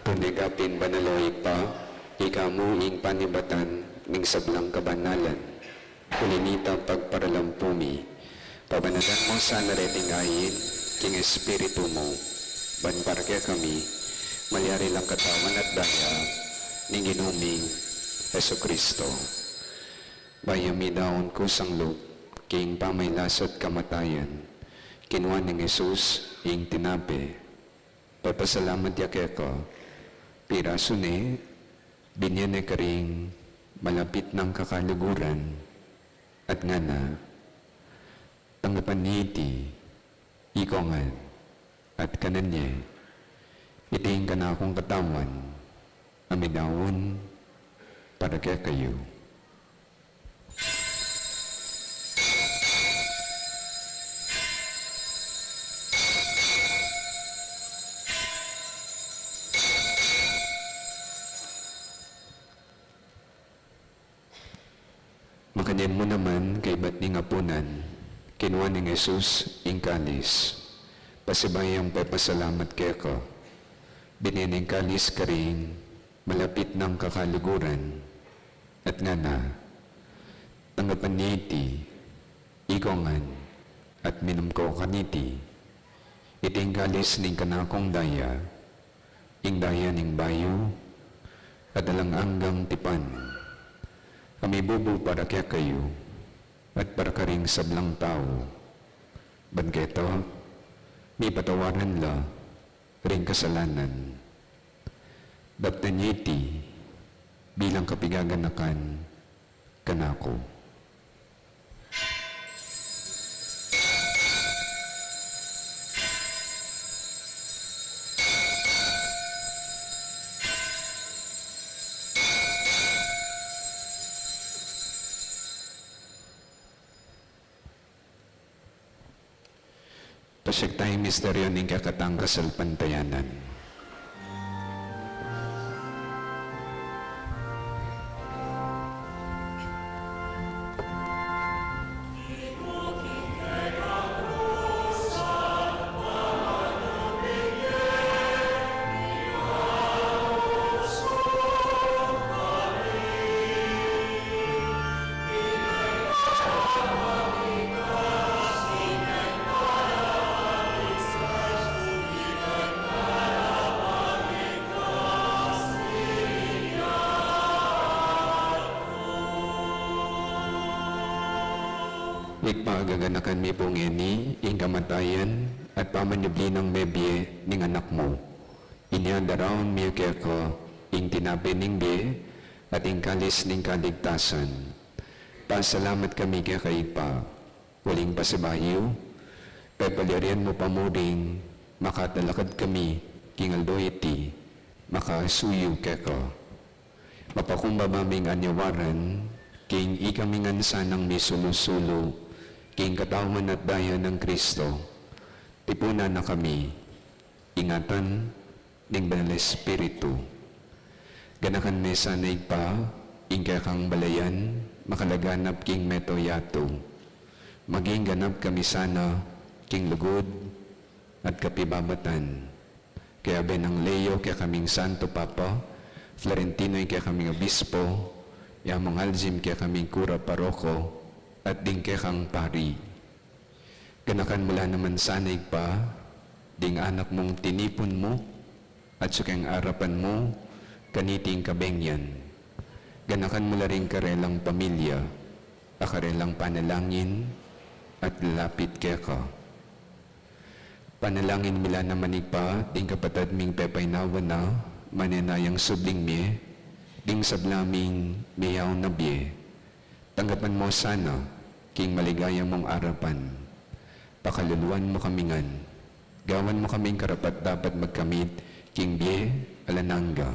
Tunigapin banaloy pa, ikamu ing panibatan, ning sablang kabanalan. Ulinita pagparalampumi, pabanadan mo sa nareting ayin, king espiritu mo, banparke kami, malyari lang katawan at daya, ning ginuming Jesucristo. Bayami daon ko sanglog, king pamaylasat kamatayan, kinuha ng Jesus, ing tinape, papasalamat yake ko, piraso ne, binyan ne karing malapit ng kakaluguran, at nga na, tanggapan niti, ikongan, at kananye, iting ka na akong katawan, aminawon, para kaya kayo. Makanyan mo naman kay ba't ni ngapunan, kinuha ni Jesus ing kalis. Pasibayang papasalamat kaya ko. Binining kalis ka rin, malapit ng kakaliguran. At nga na, tanggapan niti, ikongan, at minum ko kaniti. Iting kalis ning kanakong daya, ing daya ning bayo, at alang anggang tipan. Kami bubo para kaya kayo, at para karing sablang tao. Bangketo, may patawaran la ring kasalanan. Daptan niya iti bilang kapigaganakan kanako. Pasyak tayong misteryo ng kakatang kasalpantayanan. Igpagaganakan mi pong ini, ing kamatayan, at pamanyubli ng mebye ning anak mo. Inyadaraon mi ko, ing tinapi ning be, at ing kalis ning kaligtasan. Pasalamat kami kaya kay pa, waling pasibahiyo, pepalirian mo pamuring, makatalakad kami, kingaldo iti, makasuyo keko. Mapakumbaba ming anyawaran, king ikamingan sanang may sulusulo, king katawan at daya ng Kristo, tipunan na kami, ingatan ng Banal Espiritu. Ganakan may sanay pa, ingka kang balayan, makalaganap king metoyato. Maging ganap kami sana, king lugod at kapibabatan. Kaya benang Leo kaya kaming Santo Papa, Florentino kaya kaming Obispo, Yamang Aljim kaya kaming Kura Paroko, at ding kang pari. Ganakan mula naman sanay pa, ding anak mong tinipon mo, at sukang arapan mo, kaniting kabengyan. Ganakan mula rin karelang pamilya, akarelang panalangin, at lapit keka. Panalangin mila naman pa, ding kapatad ming pepaynawa na, manenayang subling mi, ding sablaming miyaw na biye. Tanggapan mo sana, king maligaya mong arapan. Pakaluluan mo kamingan. Gawan mo kaming karapat dapat magkamit, king biye, alananga.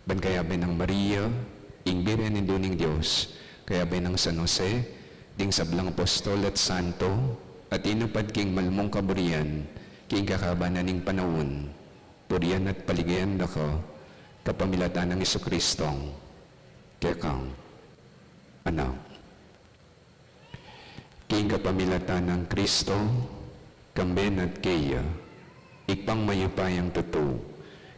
Ban kaya ng Maria, ing biren ni Duning Diyos, kaya ng San Jose, ding sablang apostol at santo, at inupad king malmong kaburian, king kakabanan ning panahon, purian at paligayan na ko, kapamilatan ng Isokristong, kekang, anak. King kapamilatan ng Kristo, kamben at kaya, ikpang mayupayang totoo,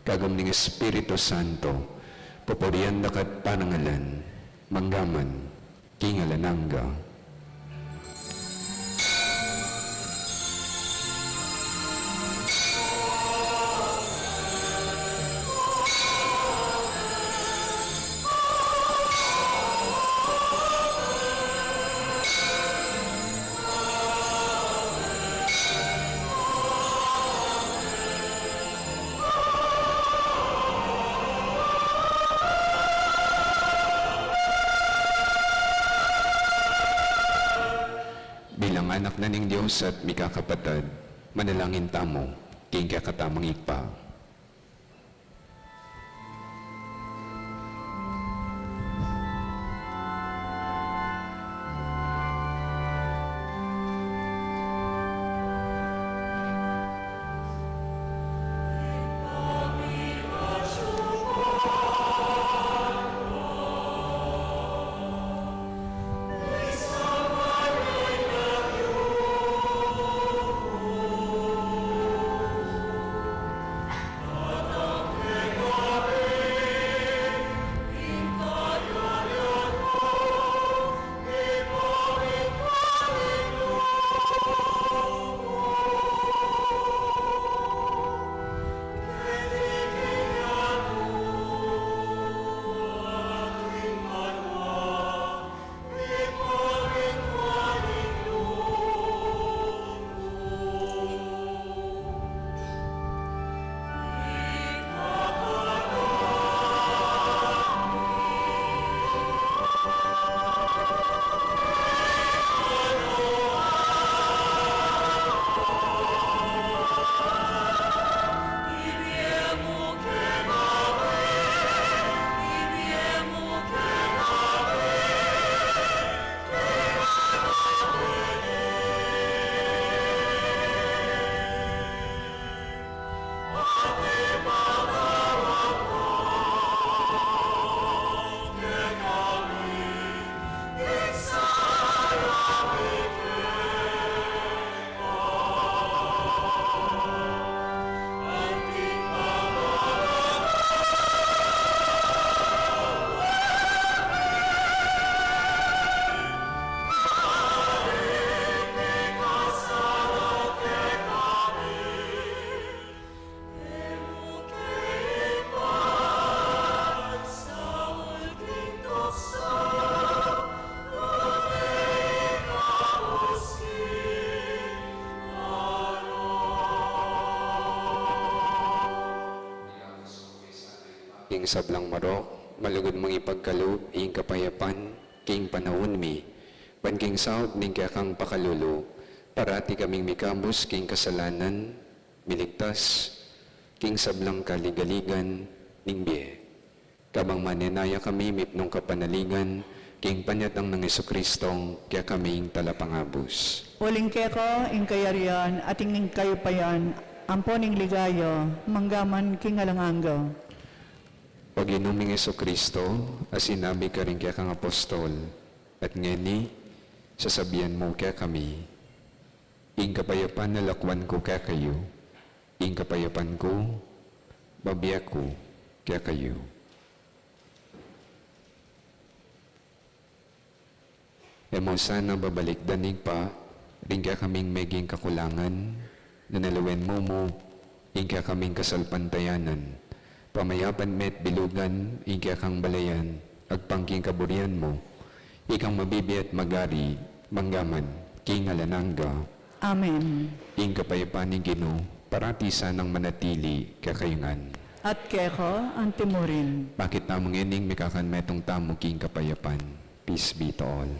kagam ng Espiritu Santo, papurian dakat parangalan, manggaman, king alananga. Bilang anak na ning Diyos at mikakapatad, manalangin tamo, king kakatamang ikpa. sablang marok, malugod mong ipagkaloob, ing kapayapan, king panahon mi, ban king saot ning kang pakalulo, parati kaming mikambus king kasalanan, miligtas, king sablang kaligaligan, ning biye. Kabang manenaya kami mipnong kapanaligan, king panyatang ng Jesukristong kaya kaming talapangabos. Uling keko, ing kayarian, ating ning kayupayan, amponing ligayo, manggaman king alangangga. Pag-inuming Jesucristo, as sinabi ka rin kaya kang apostol, at ngeni, sasabihan mo kaya kami, ing kapayapan na lakwan ko kaya kayo, ing kapayapan ko, babiya ko kaya kayo. E mo sana babalik danig pa, rin kaya kaming meging kakulangan, na nalawen mo, ing kaya kaming kasalpantayanan, pamayapan met bilugan, ing kaya kang balayan, agpangking kaburian mo, ikang mabibi at magari, manggaman, king alanangga. Amen. Ing kapayapan ni Ginoo, parati sanang manatili kakayungan. At keko, ang timurin. Bakit tamang ining mikakan metong tamo king kapayapan? Peace be to all.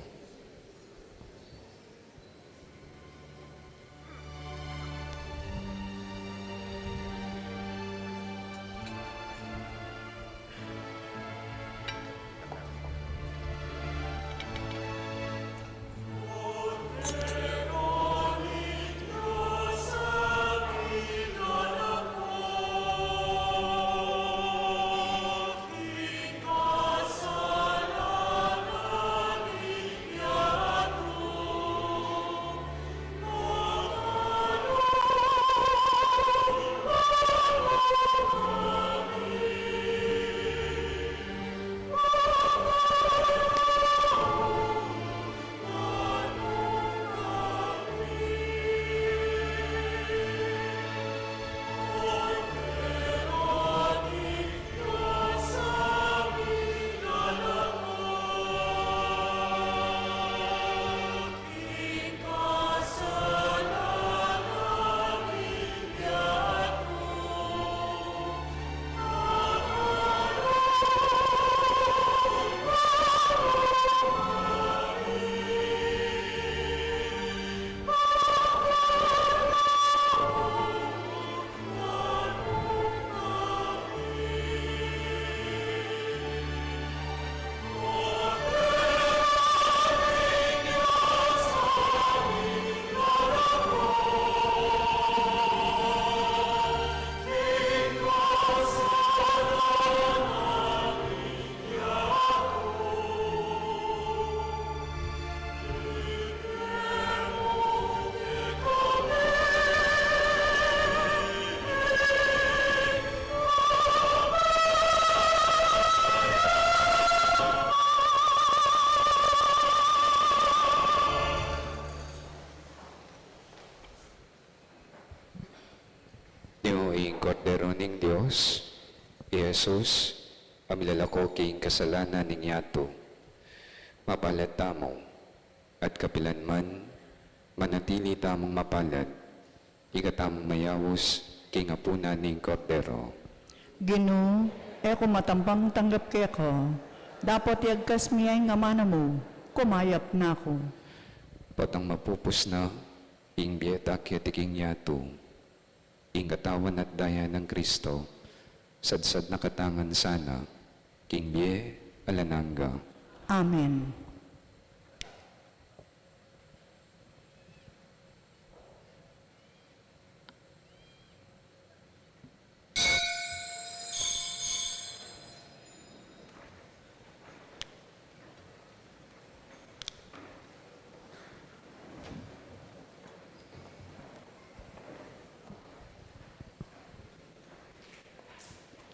Kordero ning Dios, Jesus, pamilalako king kasalanan ning yato, mapalat tamo, at kapilan man, manatili tamong mapalad, ikatamong mayawos, king apuna ning Kordero. Ginoo, eko matampang tanggap keko, dapat iagkas miyay nga mana mo, kumayap na ako. Patang mapupus na, ing biyeta kitiking yato, ing katawan at daya ng Kristo, sadsad na katangan sana, king biye alanangga. Amen.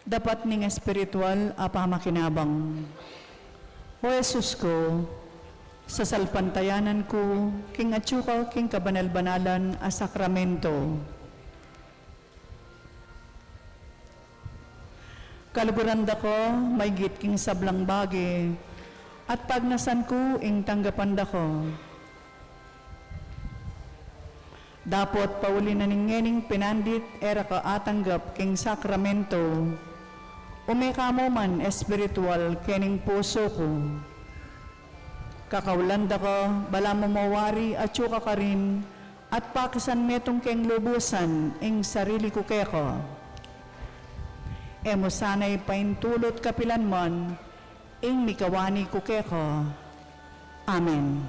Dapat ning espiritual apamakinabang. O Jesus ko, sa salpantayanan ko, king atsukaw king kabanal-banalan a sakramento. Kaluguran ko, may git king sablang bagi, at pagnasan ko, ing tanggapan ko. Dapat pauli na ningening pinandit, era ka atanggap king sakramento, Umekamo man espiritual kening puso ko. Kakaulanda ka, bala mo mawari at yuka ka rin, at pakisan metong keng lubusan ing sarili ko keko. Emo sana'y paintulot kapilan man, ing mikawani ko keko. Amen.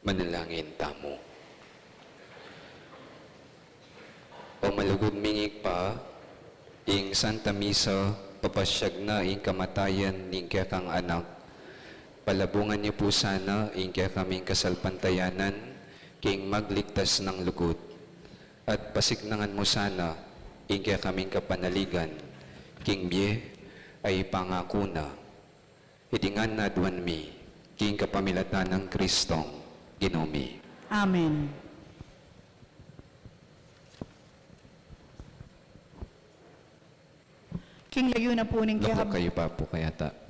Manalangin tamo. O malugod mingig pa, ing Santa Misa, papasyag na ing kamatayan ning kaya kang anak. Palabungan niyo po sana ing kaya kaming kasalpantayanan, king magligtas ng lugod. At pasignangan mo sana ing kaya kaming kapanaligan, king biye ay pangako na. Idingan na duwan mi, king kapamilatan ng Kristong Ginomi. Amen. King layo na po ning Lako kayo pa po kayata.